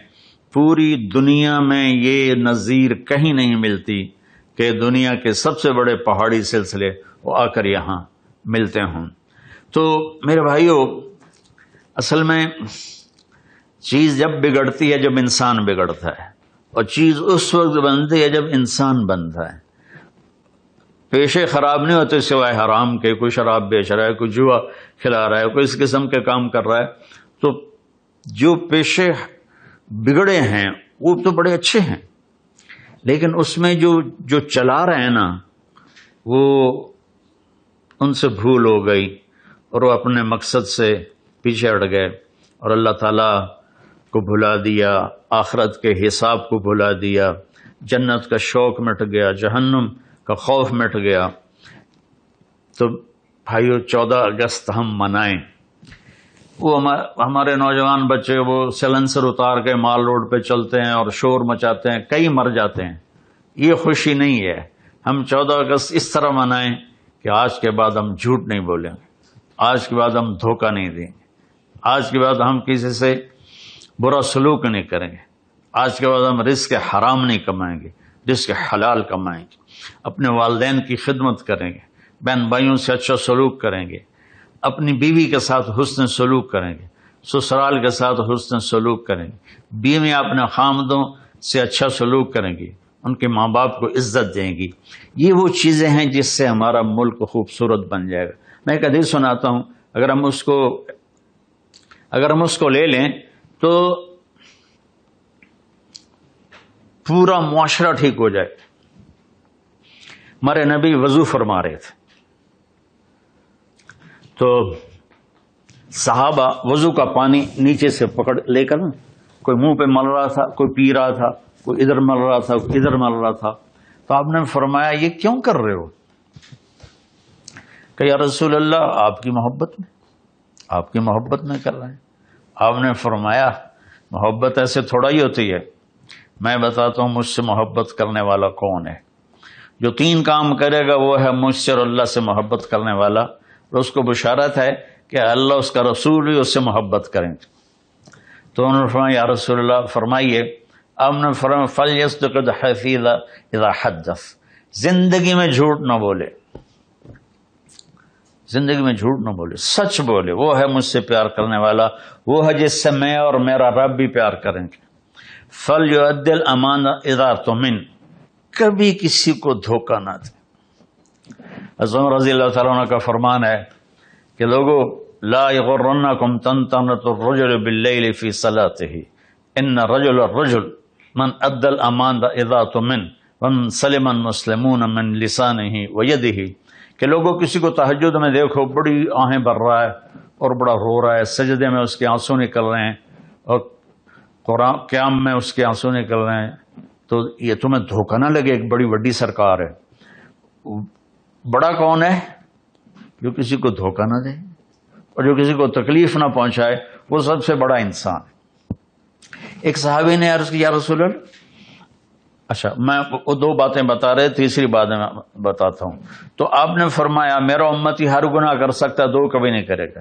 پوری دنیا میں یہ نظیر کہیں نہیں ملتی کہ دنیا کے سب سے بڑے پہاڑی سلسلے وہ آ کر یہاں ملتے ہوں۔ تو میرے بھائیو، اصل میں چیز جب بگڑتی ہے جب انسان بگڑتا ہے، اور چیز اس وقت بنتی ہے جب انسان بنتا ہے۔ پیشے خراب نہیں ہوتے سوائے حرام کے، کوئی شراب بیچ رہا ہے، کوئی جوا کھلا رہا ہے، کوئی اس قسم کے کام کر رہا ہے، تو جو پیشے بگڑے ہیں وہ تو بڑے اچھے ہیں، لیکن اس میں جو چلا رہے ہیں نا وہ ان سے بھول ہو گئی اور وہ اپنے مقصد سے پیچھے ہٹ گئے اور اللہ تعالیٰ کو بھلا دیا، آخرت کے حساب کو بھلا دیا، جنت کا شوق مٹ گیا، جہنم کا خوف مٹ گیا۔ تو بھائیو 14 اگست ہم منائیں۔ وہ ہمارے نوجوان بچے وہ سیلنسر اتار کے مال روڈ پہ چلتے ہیں اور شور مچاتے ہیں، کئی مر جاتے ہیں، یہ خوشی نہیں ہے۔ ہم 14 اگست اس طرح منائیں کہ آج کے بعد ہم جھوٹ نہیں بولیں گے، آج کے بعد ہم دھوکہ نہیں دیں گے، آج کے بعد ہم کسی سے برا سلوک نہیں کریں گے، آج کے بعد ہم رزق حرام نہیں کمائیں گے، رزق حلال کمائیں گے، اپنے والدین کی خدمت کریں گے، بہن بھائیوں سے اچھا سلوک کریں گے، اپنی بیوی کے ساتھ حسن سلوک کریں گے، سسرال کے ساتھ حسن سلوک کریں گے، بیوی اپنے خامدوں سے اچھا سلوک کریں گی، ان کے ماں باپ کو عزت دیں گی۔ یہ وہ چیزیں ہیں جس سے ہمارا ملک خوبصورت بن جائے گا۔ میں ایک حدیث سناتا ہوں، اگر ہم اس کو لے لیں تو پورا معاشرہ ٹھیک ہو جائے۔ ہمارے نبی وضو فرما رہے تھے تو صحابہ وضو کا پانی نیچے سے پکڑ لے کر کوئی منہ پہ مل رہا تھا، کوئی پی رہا تھا، کوئی ادھر مل رہا تھا، کوئی ادھر مل رہا تھا. تو آپ نے فرمایا یہ کیوں کر رہے ہو؟ کہ یا رسول اللہ آپ کی محبت میں کر رہے ہیں. آپ نے فرمایا محبت ایسے تھوڑا ہی ہوتی ہے، میں بتاتا ہوں مجھ سے محبت کرنے والا کون ہے. جو 3 کام کرے گا وہ ہے مجھ سے اور اللہ سے محبت کرنے والا، اور اس کو بشارت ہے کہ اللہ اس کا رسول بھی اس سے محبت کریں گے. تو انہوں نے فرمایا یا رسول اللہ فرمائیے. آپ نے فرمایا فَلْيَصْدِقِ الْحَدِيثَ إِذَا حَدَّثَ، زندگی میں جھوٹ نہ بولے، زندگی میں جھوٹ نہ بولے، سچ بولے. وہ ہے مجھ سے پیار کرنے والا، وہ ہے جس سے میں اور میرا رب بھی پیار کریں گے. فَلْيُؤَدِّ الْأَمَانَةَ إِذَا اؤْتُمِنَ، کبھی کسی کو دھوکہ نہ دے. حضرت عمر رضی اللہ تعالیٰ عنہ کا فرمان ہے کہ لوگوں لا يغرنكم تنطنة الرجل بالليل في صلاته ان الرجل من ادى الامانة اذا اؤتمن ومن سلم المسلمون من لسانه ويده. کہ لوگوں کسی کو تہجد میں دیکھو بڑی آہیں بھر رہا ہے اور بڑا رو رہا ہے، سجدے میں اس کے آنسو نکل رہے ہیں اور قرآن قیام میں اس کے آنسو نکل رہے ہیں، تو یہ تمہیں دھوکہ نہ لگے، ایک بڑی وڈی سرکار ہے. بڑا کون ہے؟ جو کسی کو دھوکہ نہ دے اور جو کسی کو تکلیف نہ پہنچائے، وہ سب سے بڑا انسان. ایک صحابی نے عرض کی یا رسول اللہ، اچھا میں وہ 2 باتیں بتا رہے، تیسری بات میں بتاتا ہوں. تو آپ نے فرمایا میرا امتی ہر گناہ کر سکتا، 2 کبھی نہیں کرے گا.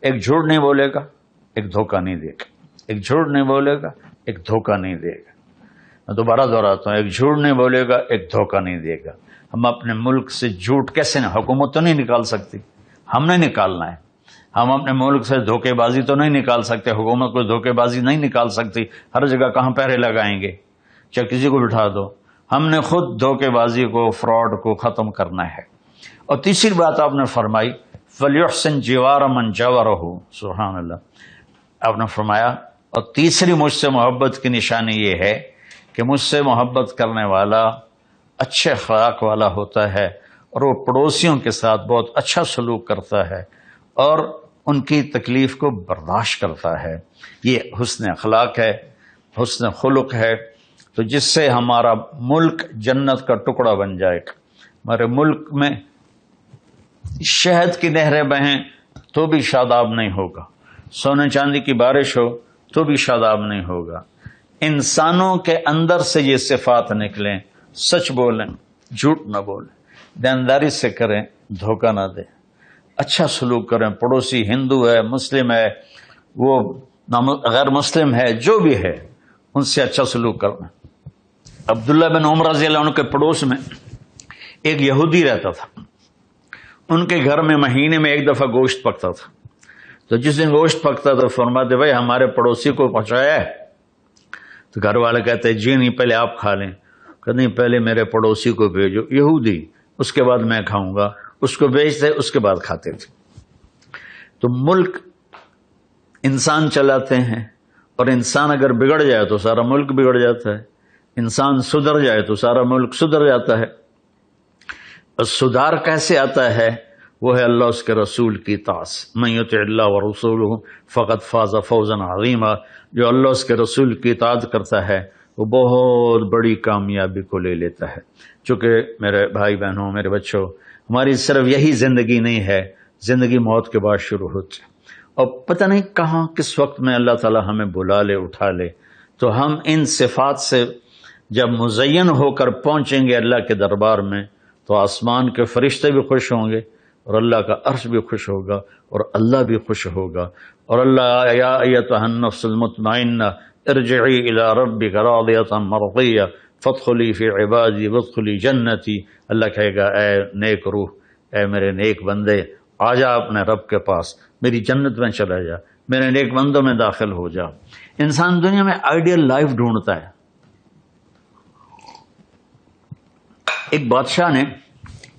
ایک جھوٹ نہیں بولے گا، ایک دھوکہ نہیں دے گا. ایک جھوٹ نہیں بولے گا، ایک دھوکہ نہیں دے گا. میں دوبارہ دہراتا ہوں، ایک جھوٹ نہیں بولے گا، ایک دھوکہ نہیں دے گا. ہم اپنے ملک سے جھوٹ کیسے نہ، حکومت تو نہیں نکال سکتی، ہم نے نکالنا ہے. ہم اپنے ملک سے دھوکے بازی تو نہیں نکال سکتے، حکومت کوئی دھوکے بازی نہیں نکال سکتی. ہر جگہ کہاں پہرے لگائیں گے، چاہے کسی کو بٹھا دو. ہم نے خود دھوکے بازی کو، فراڈ کو ختم کرنا ہے. اور تیسری بات آپ نے فرمائی فَلْيُحْسِنْ جِوَارَ مَنْ جَوَرَهُ، سبحان اللہ. آپ نے فرمایا اور تیسری مجھ سے محبت کی نشانی یہ ہے کہ مجھ سے محبت کرنے والا اچھے اخلاق والا ہوتا ہے اور وہ پڑوسیوں کے ساتھ بہت اچھا سلوک کرتا ہے اور ان کی تکلیف کو برداشت کرتا ہے. یہ حسن اخلاق ہے، حسن خلق ہے. تو جس سے ہمارا ملک جنت کا ٹکڑا بن جائے گا. ہمارے ملک میں شہد کی نہریں بہیں تو بھی شاداب نہیں ہوگا، سونے چاندی کی بارش ہو تو بھی شاداب نہیں ہوگا. انسانوں کے اندر سے یہ صفات نکلیں، سچ بولیں، جھوٹ نہ بولیں، دینداری سے کریں، دھوکہ نہ دیں، اچھا سلوک کریں. پڑوسی ہندو ہے، مسلم ہے، وہ غیر مسلم ہے، جو بھی ہے ان سے اچھا سلوک کرنا. عبداللہ بن عمر رضی اللہ عنہ کے پڑوس میں ایک یہودی رہتا تھا. ان کے گھر میں مہینے میں 1 دفعہ گوشت پکتا تھا. تو جس دن گوشت پکتا تو فرماتے بھائی ہمارے پڑوسی کو پہنچایا ہے؟ تو گھر والے کہتے جی نہیں، پہلے آپ کھا لیں. کہ نہیں، پہلے میرے پڑوسی کو بھیجو. یہودی، اس کے بعد میں کھاؤں گا. اس کو بھیجتے، اس کے بعد کھاتے تھے. تو ملک انسان چلاتے ہیں، اور انسان اگر بگڑ جائے تو سارا ملک بگڑ جاتا ہے. انسان سدھر جائے تو سارا ملک سدھر جاتا ہے. اور سدھار کیسے آتا ہے؟ وہ ہے اللہ اس کے رسول کی اطاعت. من یطع اللہ ورسولہ فقد فاز فوزا عظیما. جو اللہ اس کے رسول کی اطاعت کرتا ہے وہ بہت بڑی کامیابی کو لے لیتا ہے. چونکہ میرے بھائی بہنوں، میرے بچوں، ہماری صرف یہی زندگی نہیں ہے، زندگی موت کے بعد شروع ہوتی ہے. اور پتہ نہیں کہاں کس وقت میں اللہ تعالی ہمیں بلا لے، اٹھا لے. تو ہم ان صفات سے جب مزین ہو کر پہنچیں گے اللہ کے دربار میں تو آسمان کے فرشتے بھی خوش ہوں گے اور اللہ کا عرش بھی خوش ہوگا اور اللہ بھی خوش ہوگا. اور اللہ یا ایتھا النفس المطمئنہ ارجعی الی ربک راضیۃ مرضیہ فادخلی فی عبادی وادخلی جنتی. اللہ کہے گا اے نیک روح، اے میرے نیک بندے، آ جا اپنے رب کے پاس، میری جنت میں چلا جا، میرے نیک بندوں میں داخل ہو جا. انسان دنیا میں آئیڈیل لائف ڈھونڈتا ہے. ایک بادشاہ نے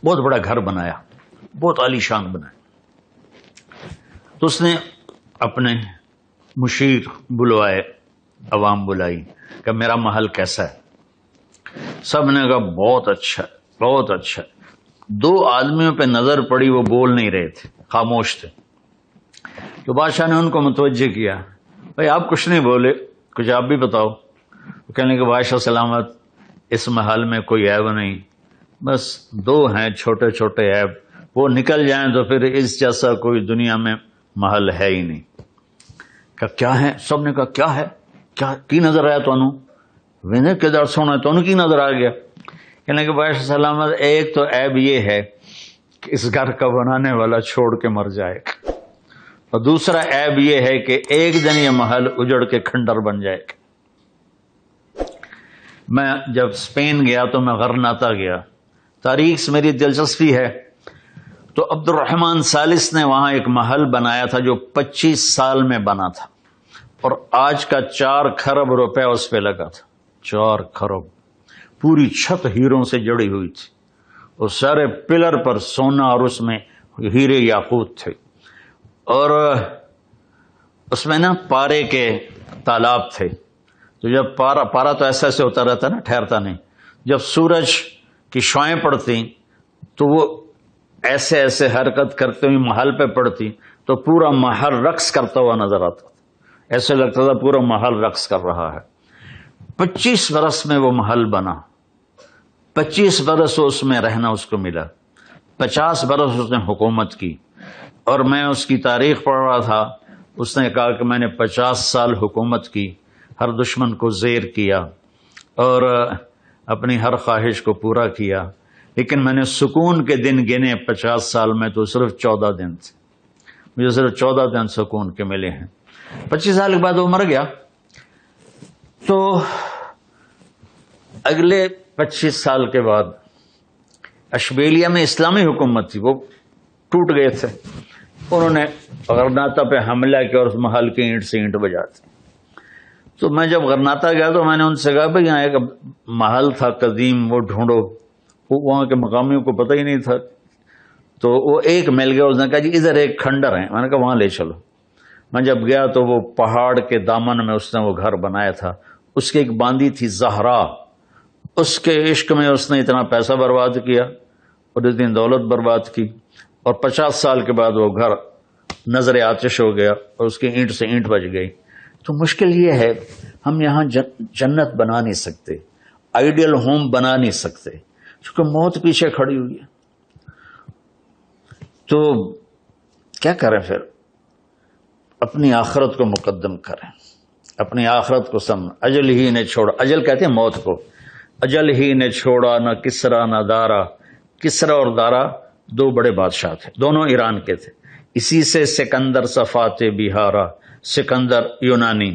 بہت بڑا گھر بنایا، بہت عالی شان بنایا. تو اس نے اپنے مشیر بلوائے، عوام بلائی کہ میرا محل کیسا ہے. سب نے کہا بہت اچھا ہے، بہت اچھا ہے. 2 آدمیوں پہ نظر پڑی، وہ بول نہیں رہے تھے، خاموش تھے. تو بادشاہ نے ان کو متوجہ کیا، بھائی آپ کچھ نہیں بولے، کچھ آپ بھی بتاؤ. کہنے کہ بادشاہ سلامت اس محل میں کوئی عیب نہیں، بس 2 ہیں چھوٹے چھوٹے عیب، وہ نکل جائیں تو پھر اس جیسا کوئی دنیا میں محل ہے ہی نہیں. کہ کیا ہے؟ سب نے کہا کیا ہے، کیا کی نظر آیا تانوں؟ وینے کدھر سونا تانوں کی نظر آ گیا؟ کہنے کہ بادشاہ سلامت ایک تو عیب یہ ہے کہ اس گھر کا بنانے والا چھوڑ کے مر جائے گا، اور دوسرا عیب یہ ہے کہ ایک دن یہ محل اجڑ کے کھنڈر بن جائے گا. میں جب اسپین گیا تو میں غرناطہ گیا، تاریخ سے میری دلچسپی ہے. تو عبد الرحمن ثالث نے وہاں ایک محل بنایا تھا جو 25 سال میں بنا تھا، اور آج کا 4 کھرب روپے اس پہ لگا تھا. 4 کھرب. پوری چھت ہیروں سے جڑی ہوئی تھی، اور سارے پلر پر سونا اور اس میں ہیرے یاقوت تھے، اور اس میں نا پارے کے تالاب تھے. تو جب پارا تو ایسا ایسے ہوتا رہتا نا، ٹھہرتا نہیں. جب سورج کی شعائیں پڑتی تو وہ ایسے ایسے حرکت کرتے ہوئے محل پہ پڑتی تو پورا محل رقص کرتا ہوا نظر آتا تھا. ایسے لگتا تھا پورا محل رقص کر رہا ہے. 25 برس میں وہ محل بنا، 25 برس اس میں رہنا اس کو ملا، 50 برس اس نے حکومت کی. اور میں اس کی تاریخ پڑھ رہا تھا، اس نے کہا کہ میں نے 50 سال حکومت کی، ہر دشمن کو زیر کیا اور اپنی ہر خواہش کو پورا کیا، لیکن میں نے سکون کے دن گنے 50 سال میں تو صرف 14 دن تھے. مجھے صرف 14 دن سکون کے ملے ہیں. 25 سال کے بعد وہ مر گیا. تو اگلے 25 سال کے بعد اشبیلیہ میں اسلامی حکومت تھی، وہ ٹوٹ گئے تھے. انہوں نے غرناطہ پہ حملہ کیا اور اس محل کی اینٹ سے اینٹ بجاتے. تو میں جب غرناطہ گیا تو میں نے ان سے کہا بھائی یہاں ایک محل تھا قدیم، وہ ڈھونڈو. وہاں کے مقامیوں کو پتہ ہی نہیں تھا. تو وہ ایک مل گیا، اس نے کہا جی ادھر ایک کھنڈر ہے. میں نے کہا وہاں لے چلو. میں جب گیا تو وہ پہاڑ کے دامن میں اس نے وہ گھر بنایا تھا. اس کی ایک باندی تھی زہرا، اس کے عشق میں اس نے اتنا پیسہ برباد کیا اور اتنی دولت برباد کی، اور 50 سال کے بعد وہ گھر نظر آتش ہو گیا اور اس کی اینٹ سے اینٹ بج گئی. تو مشکل یہ ہے ہم یہاں جنت بنا نہیں سکتے، آئیڈیل ہوم بنا نہیں سکتے، کیونکہ موت پیچھے کھڑی ہوئی ہے. تو کیا کریں پھر؟ اپنی آخرت کو مقدم کریں، اپنی آخرت کو سمجھ. اجل ہی نے چھوڑا، اجل کہتے ہیں موت کو، اجل ہی نے چھوڑا نہ کسرا نہ دارا. کسرا اور دارا 2 بڑے بادشاہ تھے، دونوں ایران کے تھے. اسی سے سکندر صفات بہارا، سکندر یونانی.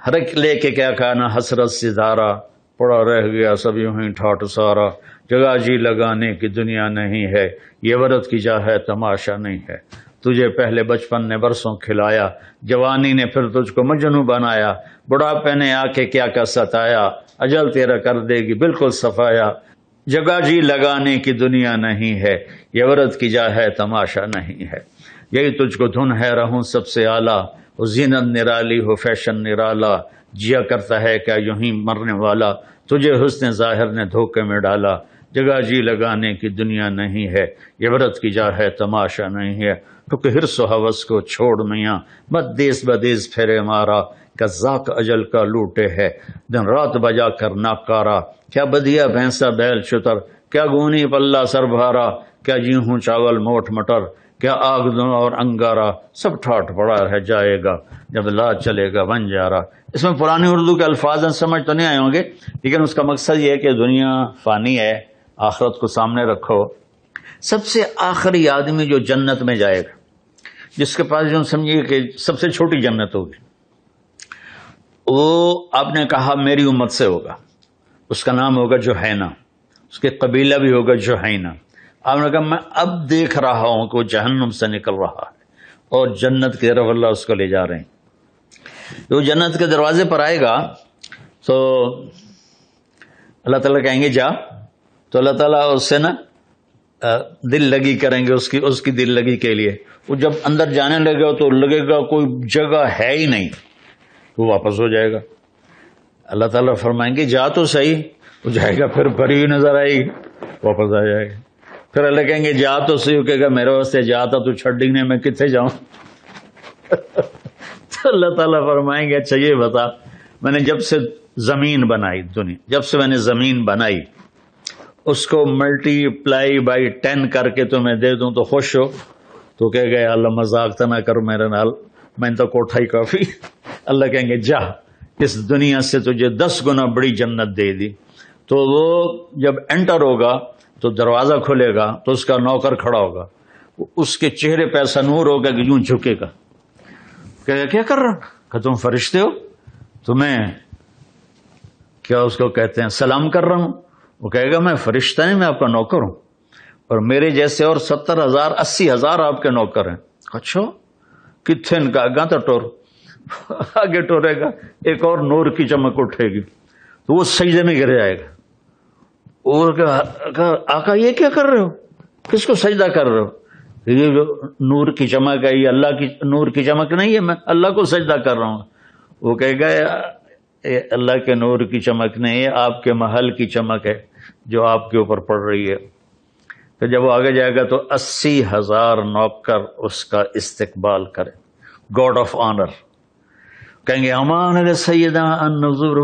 ہر ایک لے کے کیا کہا نہ حسرت ستارہ، پڑا رہ گیا سب یوں ہی ٹھاٹ سارا. جگہ جی لگانے کی دنیا نہیں ہے، یہ ورد کی جا ہے تماشا نہیں ہے. تجھے پہلے بچپن نے برسوں کھلایا، جوانی نے پھر تجھ کو مجنوں بنایا. بڑھاپے نے آ کے کیا کیا ستایا، اجل تیرا کر دے گی بالکل صفایا. جگہ جی لگانے کی دنیا نہیں ہے، یہ ورد کی جا ہے تماشا نہیں ہے. یہی تجھ کو دھن ہے رہوں سب سے اعلیٰ، وہ زینت نرالی ہو فیشن نرالا. جیا کرتا ہے کیا یوں ہی مرنے والا، تجھے حسن ظاہر نے دھوکے میں ڈالا. جگہ جی لگانے کی دنیا نہیں ہے، یہ ورد کی جا ہے تماشا نہیں ہے. کیونکہ حرص و ہوس کو چھوڑ میاں، مت دیس بدیس پھرے مارا. کہ ذاک اجل کا لوٹے ہے دن رات بجا کر ناکارا. کیا بدیا بھینسا بیل شتر، کیا گونی پلہ سر بھارا. کیا گیہوں چاول موٹ مٹر، کیا آگ دوں اور انگارا. سب ٹھاٹ پڑا رہ جائے گا جب لا چلے گا بن جا رہا. اس میں پرانی اردو کے الفاظ سمجھ تو نہیں آئے ہوں گے، لیکن اس کا مقصد یہ ہے کہ دنیا فانی ہے، آخرت کو سامنے رکھو. سب سے آخری آدمی جو جنت میں جائے گا، جس کے پاس جو سمجھیے کہ سب سے چھوٹی جنت ہوگی، وہ آپ نے کہا میری امت سے ہوگا. اس کا نام ہوگا جوہینہ، اس کے قبیلہ بھی ہوگا جوہینہ. آپ نے کہا میں اب دیکھ رہا ہوں کہ وہ جہنم سے نکل رہا ہے اور جنت کی طرف اللہ اس کو لے جا رہے ہیں. وہ جنت کے دروازے پر آئے گا تو اللہ تعالیٰ کہیں گے جا. تو اللہ تعالیٰ اس سے نا دل لگی کریں گے، اس کی دل لگی کے لیے. وہ جب اندر جانے لگے گا تو لگے گا کوئی جگہ ہے ہی نہیں، وہ واپس ہو جائے گا. اللہ تعالیٰ فرمائیں گے جا تو صحیح. وہ جائے گا، پھر بھری ہوئی نظر آئے گی، واپس آ جائے گا. پھر اللہ کہیں گے جا تو صحیح، کہے گا میرے واسطے جاتا تو چھڈی میں کتنے جاؤں. تو اللہ تعالیٰ فرمائیں گے اچھا یہ بتا میں نے جب سے زمین بنائی دنیا، جب سے میں نے زمین بنائی، اس کو ملٹی پلائی بائی 10 کر کے تمہیں دے دوں تو خوش ہو؟ تو کہے گا اللہ مذاق تو نہ کر میرے نال، میں تو کوٹھا ہی کافی۔ اللہ کہیں گے جا، اس دنیا سے تجھے 10 گنا بڑی جنت دے دی۔ تو وہ جب انٹر ہوگا تو دروازہ کھلے گا تو اس کا نوکر کھڑا ہوگا، اس کے چہرے پہ ایسا نور ہوگا کہ یوں جھکے گا، کہے گا کیا کر رہا؟ کہ تم فرشتے ہو، تمہیں کیا اس کو کہتے ہیں سلام کر رہا ہوں۔ وہ کہے گا میں فرشتہ نہیں، میں آپ کا نوکر ہوں، اور میرے جیسے اور 70,000 80,000 آپ کے نوکر ہیں۔ اچھا کتنے ان کا آگا تو ٹور آگے ٹورے گا، ایک اور نور کی چمک اٹھے گی تو وہ سجدے میں گر جائے گا۔ اور آقا یہ کیا کر رہے ہو؟ کس کو سجدہ کر رہے ہو؟ یہ جو نور کی چمک ہے یہ اللہ کی نور کی چمک نہیں ہے، میں اللہ کو سجدہ کر رہا ہوں۔ وہ کہے گا اللہ کے نور کی چمک نہیں ہے، آپ کے محل کی چمک ہے جو آپ کے اوپر پڑ رہی ہے۔ تو جب وہ آگے جائے گا تو 80,000 نوکر اس کا استقبال کرے، گاڈ آف آنر، کہیں گے امان سیدنا ان نظور،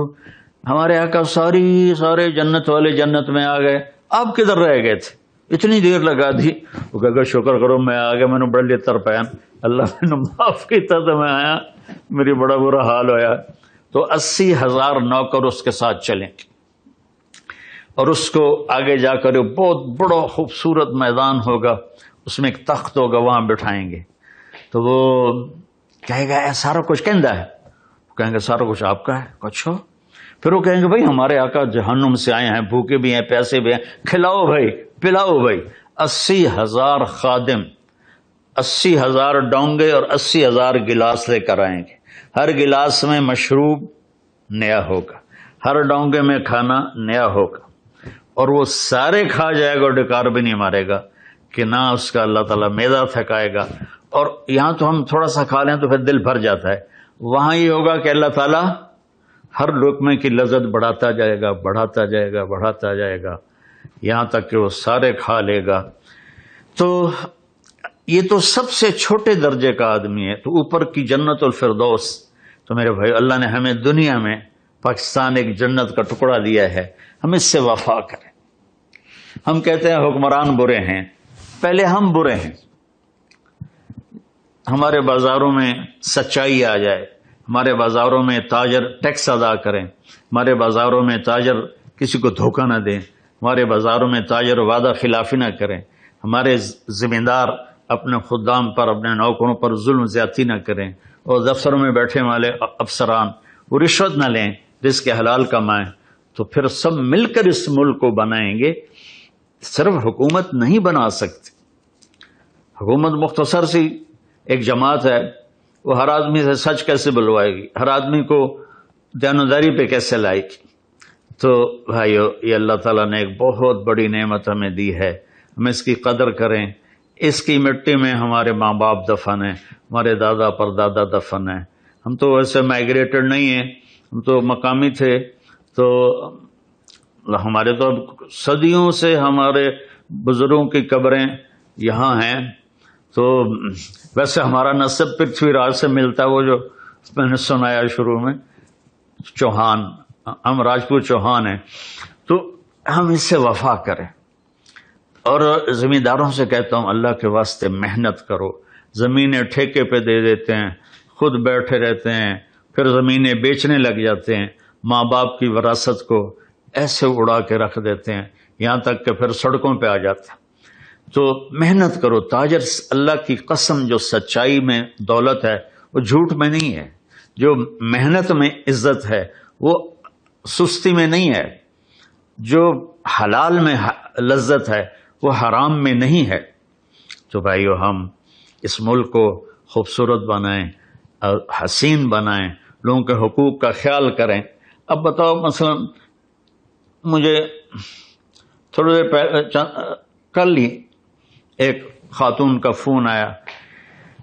ہمارے آقا سارے جنت والے جنت میں آ گئے، آپ کدھر رہ گئے تھے؟ اتنی دیر لگا دی۔ وہ کہے گا شکر کرو میں آ گیا، میں نے بڑے لیے ترپین، اللہ نے معاف کیتا تو میں آیا، میری بڑا برا حال ہویا۔ تو 80,000 نوکر اس کے ساتھ چلیں گے، اور اس کو آگے جا کر بہت بڑا خوبصورت میدان ہوگا، اس میں ایک تخت ہوگا، وہاں بٹھائیں گے۔ تو وہ کہے گا سارا کچھ کہندا ہے؟ کہیں گے سارا کچھ آپ کا ہے۔ اچھا؟ پھر وہ کہیں گے بھائی ہمارے آقا جہنم سے آئے ہیں، بھوکے بھی ہیں، پیسے بھی ہیں، کھلاؤ بھائی، پلاؤ بھائی۔ 80,000 خادم، 80,000 ڈونگے اور 80,000 گلاس لے کر آئیں گے، ہر گلاس میں مشروب نیا ہوگا، ہر ڈونگے میں کھانا نیا ہوگا، اور وہ سارے کھا جائے گا، ڈکار بھی نہیں مارے گا کہ نہ اس کا اللہ تعالیٰ معدہ تھکائے گا۔ اور یہاں تو ہم تھوڑا سا کھا لیں تو پھر دل بھر جاتا ہے، وہاں یہ ہوگا کہ اللہ تعالیٰ ہر لقمے کی لذت بڑھاتا جائے گا، بڑھاتا جائے گا، بڑھاتا جائے گا، یہاں تک کہ وہ سارے کھا لے گا۔ تو یہ تو سب سے چھوٹے درجے کا آدمی ہے، تو اوپر کی جنت الفردوس۔ تو میرے بھائی اللہ نے ہمیں دنیا میں پاکستان ایک جنت کا ٹکڑا دیا ہے، ہم اس سے وفا کریں۔ ہم کہتے ہیں حکمران برے ہیں، پہلے ہم برے ہیں۔ ہمارے بازاروں میں سچائی آ جائے، ہمارے بازاروں میں تاجر ٹیکس ادا کریں، ہمارے بازاروں میں تاجر کسی کو دھوکہ نہ دیں، ہمارے بازاروں میں تاجر وعدہ خلافی نہ کریں، ہمارے ذمہ دار اپنے خدام پر، اپنے نوکروں پر ظلم زیادتی نہ کریں، اور دفتروں میں بیٹھے والے افسران وہ رشوت نہ لیں، رزق حلال کمائیں۔ تو پھر سب مل کر اس ملک کو بنائیں گے۔ صرف حکومت نہیں بنا سکتی، حکومت مختصر سی ایک جماعت ہے، وہ ہر آدمی سے سچ کیسے بلوائے گی، ہر آدمی کو دیانتداری پہ کیسے لائے گی؟ تو بھائیو یہ اللہ تعالیٰ نے ایک بہت بڑی نعمت ہمیں دی ہے، ہم اس کی قدر کریں۔ اس کی مٹی میں ہمارے ماں باپ دفن ہیں، ہمارے دادا پردادا دفن ہیں۔ ہم تو ویسے مائگریٹڈ نہیں ہیں، ہم تو مقامی تھے، تو ہمارے تو صدیوں سے ہمارے بزرگوں کی قبریں یہاں ہیں۔ تو ویسے ہمارا نسب پرتھوی راج سے ملتا ہے، وہ جو میں نے سنایا شروع میں، چوہان، ہم راجپوت چوہان ہیں۔ تو ہم اس سے وفا کریں، اور زمینداروں سے کہتا ہوں اللہ کے واسطے محنت کرو۔ زمینیں ٹھیکے پہ دے دیتے ہیں، خود بیٹھے رہتے ہیں، پھر زمینیں بیچنے لگ جاتے ہیں، ماں باپ کی وراثت کو ایسے اڑا کے رکھ دیتے ہیں، یہاں تک کہ پھر سڑکوں پہ آ جاتے ہیں۔ تو محنت کرو۔ تاجر اللہ کی قسم جو سچائی میں دولت ہے وہ جھوٹ میں نہیں ہے، جو محنت میں عزت ہے وہ سستی میں نہیں ہے، جو حلال میں لذت ہے وہ حرام میں نہیں ہے۔ تو بھائیو ہم اس ملک کو خوبصورت بنائیں اور حسین بنائیں، لوگوں کے حقوق کا خیال کریں۔ اب بتاؤ مثلا مجھے تھوڑی دیر پہلے کل ہی ایک خاتون کا فون آیا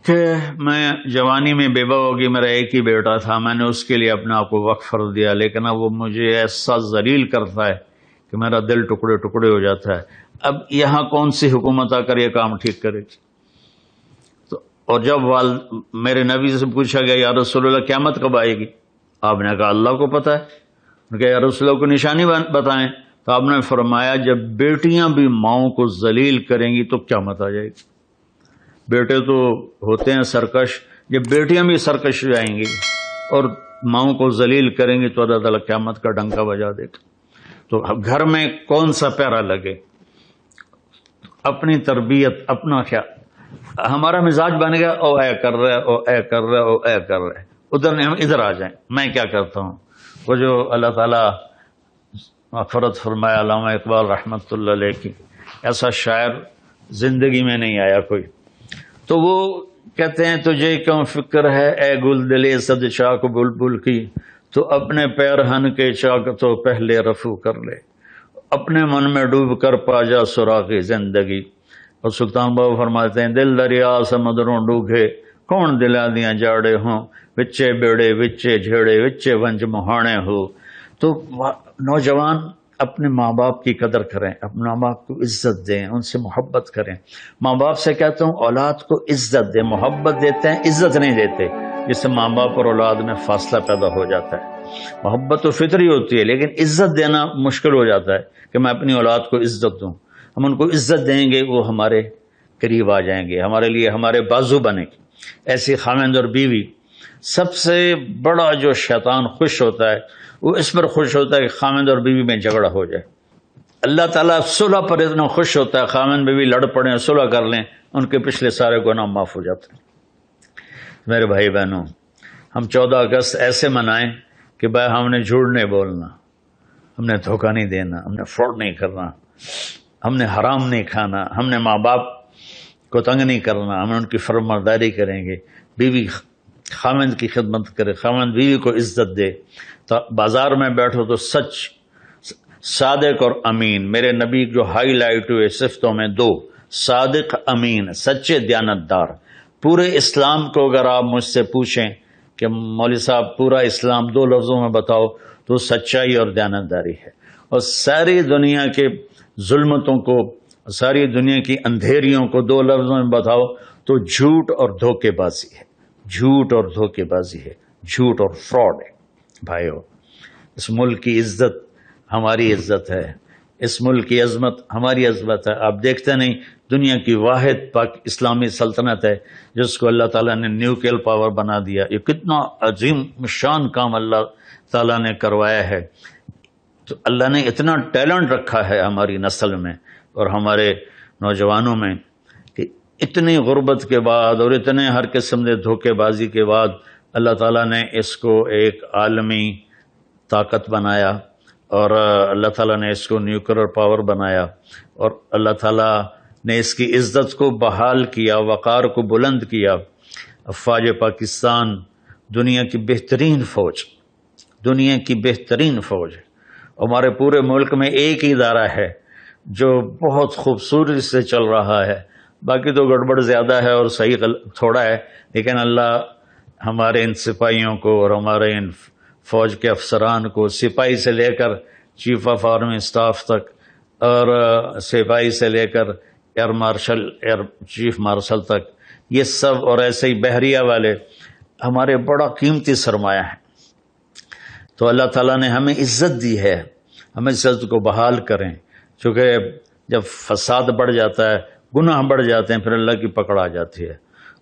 کہ میں جوانی میں بیوہ ہوگی، میرا ایک ہی بیٹا تھا، میں نے اس کے لیے اپنے آپ کو وقف کر دیا، لیکن اب وہ مجھے ایسا ذلیل کرتا ہے کہ میرا دل ٹکڑے ٹکڑے ہو جاتا ہے۔ اب یہاں کون سی حکومت آ کر یہ کام ٹھیک کرے گی؟ تو اور جب میرے نبی سے پوچھا گیا یا رسول اللہ قیامت کب آئے گی؟ آپ نے کہا اللہ کو پتہ ہے. انہوں نے کہا یا رسول اللہ کو نشانی بتائیں. تو آپ نے فرمایا جب بیٹیاں بھی ماؤں کو ذلیل کریں گی تو قیامت آ جائے گی. بیٹے تو ہوتے ہیں سرکش، جب بیٹیاں بھی سرکش ہو جائیں گی اور ماؤں کو ذلیل کریں گی تو اللہ تعالیٰ قیامت کا ڈنکا بجا دے گا. تو گھر میں کون سا پیرا لگے، اپنی تربیت، اپنا خیال. ہمارا مزاج بن گیا او اے کر رہا ہے، او اے کر رہا ہے، او اے کر رہا ہے، ادھر نہیں ہم ادھر آ جائیں. میں کیا کرتا ہوں، وہ جو اللہ تعالیٰ مغفرت فرمایا علامہ اقبال رحمۃ اللہ علیہ کی، ایسا شاعر زندگی میں نہیں آیا کوئی. تو وہ کہتے ہیں تجھے کیوں فکر ہے اے گل دلے صد چاک بلبل کی، تو اپنے پیرہن کے چاک تو پہلے رفو کر لے، اپنے من میں ڈوب کر پا جا سراغ زندگی. اور سلطان بابا فرماتے ہیں دل دریا سمندروں ڈوبے کون دلا دیاں جاڑے ہوں، وچے بیڑے وچے جھیڑے وچے ونج مہانے ہو. تو نوجوان اپنے ماں باپ کی قدر کریں، اپنے ماں باپ کو عزت دیں، ان سے محبت کریں. ماں باپ سے کہتا ہوں اولاد کو عزت دیں. محبت دیتے ہیں، عزت نہیں دیتے، جس سے ماں باپ اور اولاد میں فاصلہ پیدا ہو جاتا ہے. محبت تو فطری ہوتی ہے لیکن عزت دینا مشکل ہو جاتا ہے کہ میں اپنی اولاد کو عزت دوں. ہم ان کو عزت دیں گے وہ ہمارے قریب آ جائیں گے، ہمارے لیے ہمارے بازو بنے گے. ایسی خاوند اور بیوی، سب سے بڑا جو شیطان خوش ہوتا ہے وہ اس پر خوش ہوتا ہے کہ خاوند اور بیوی میں جھگڑا ہو جائے. اللہ تعالیٰ صلح پر اتنا خوش ہوتا ہے، خاوند بیوی لڑ پڑیں صلح کر لیں، ان کے پچھلے سارے گناہ معاف ہو جاتے ہیں. میرے بھائی بہنوں، ہم 14 اگست ایسے منائیں کہ بھائی ہم نے جھوٹ نہیں بولنا، ہم نے دھوکہ نہیں دینا، ہم نے فراڈ نہیں کرنا، ہم نے حرام نہیں کھانا، ہم نے ماں باپ کو تنگ نہیں کرنا، ہم ان کی فرمانبرداری کریں گے. بیوی خاوند کی خدمت کرے، خاوند بیوی کو عزت دے. تو بازار میں بیٹھو تو سچ، صادق اور امین. میرے نبی جو ہائی لائٹ ہوئے صفتوں میں 2، صادق امین، سچے دیانتدار. پورے اسلام کو اگر آپ مجھ سے پوچھیں کہ مولوی صاحب پورا اسلام 2 لفظوں میں بتاؤ تو سچائی اور دیانتداری ہے. اور ساری دنیا کے ظلمتوں کو، ساری دنیا کی اندھیریوں کو 2 لفظوں میں بتاؤ تو جھوٹ اور دھوکے بازی ہے. جھوٹ اور دھوکے بازی ہے، جھوٹ اور فراڈ ہے. بھائیو، اس ملک کی عزت ہماری عزت ہے، اس ملک کی عظمت ہماری عظمت ہے. آپ دیکھتے نہیں دنیا کی واحد پاک اسلامی سلطنت ہے جس کو اللہ تعالیٰ نے نیوکلیئر پاور بنا دیا. یہ کتنا عظیم شان کام اللہ تعالیٰ نے کروایا ہے. تو اللہ نے اتنا ٹیلنٹ رکھا ہے ہماری نسل میں اور ہمارے نوجوانوں میں کہ اتنی غربت کے بعد اور اتنے ہر قسم کے دھوکے بازی کے بعد اللہ تعالیٰ نے اس کو ایک عالمی طاقت بنایا اور اللہ تعالیٰ نے اس کو نیوکلیئر پاور بنایا اور اللہ تعالیٰ نے اس کی عزت کو بحال کیا، وقار کو بلند کیا. افواج پاکستان دنیا کی بہترین فوج، دنیا کی بہترین فوج ہے. ہمارے پورے ملک میں ایک ہی ادارہ ہے جو بہت خوبصورتی سے چل رہا ہے، باقی تو گڑبڑ زیادہ ہے اور صحیح تھوڑا ہے. لیکن اللہ ہمارے ان سپاہیوں کو اور ہمارے ان فوج کے افسران کو، سپاہی سے لے کر چیف آف آرمی اسٹاف تک اور سپاہی سے لے کر air marshal, air chief marshal تک، یہ سب اور ایسے ہی بحریہ والے ہمارے بڑا قیمتی سرمایہ ہیں. تو اللہ تعالیٰ نے ہمیں عزت دی ہے، ہمیں عزت کو بحال کریں. چونکہ جب فساد بڑھ جاتا ہے، گناہ بڑھ جاتے ہیں، پھر اللہ کی پکڑ آ جاتی ہے.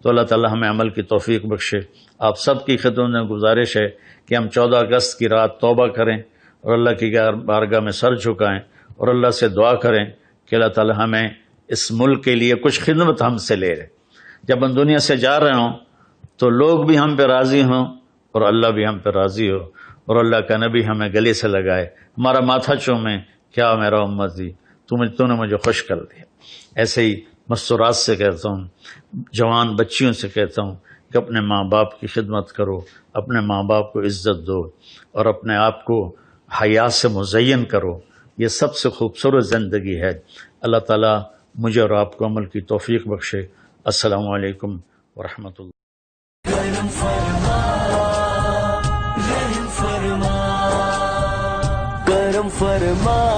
تو اللہ تعالیٰ ہمیں عمل کی توفیق بخشے. آپ سب کی خدمت میں گزارش ہے کہ ہم 14 اگست کی رات توبہ کریں اور اللہ کی بارگاہ میں سر جھکائیں اور اللہ سے دعا کریں کہ اللہ تعالیٰ ہمیں اس ملک کے لیے کچھ خدمت ہم سے لے رہے. جب ہم دنیا سے جا رہے ہوں تو لوگ بھی ہم پہ راضی ہوں اور اللہ بھی ہم پہ راضی ہو اور اللہ کا نبی ہمیں گلے سے لگائے، ہمارا ماتھا چومیں، کیا میرا امتی تو نے مجھے خوش کر دیا. ایسے ہی مستورات سے کہتا ہوں، جوان بچیوں سے کہتا ہوں کہ اپنے ماں باپ کی خدمت کرو، اپنے ماں باپ کو عزت دو اور اپنے آپ کو حیا سے مزین کرو. یہ سب سے خوبصورت زندگی ہے. اللہ تعالیٰ مجھے اور آپ کو عمل کی توفیق بخشے. السلام علیکم ورحمۃ اللہ. کرم فرما، رحم فرما، کرم فرما.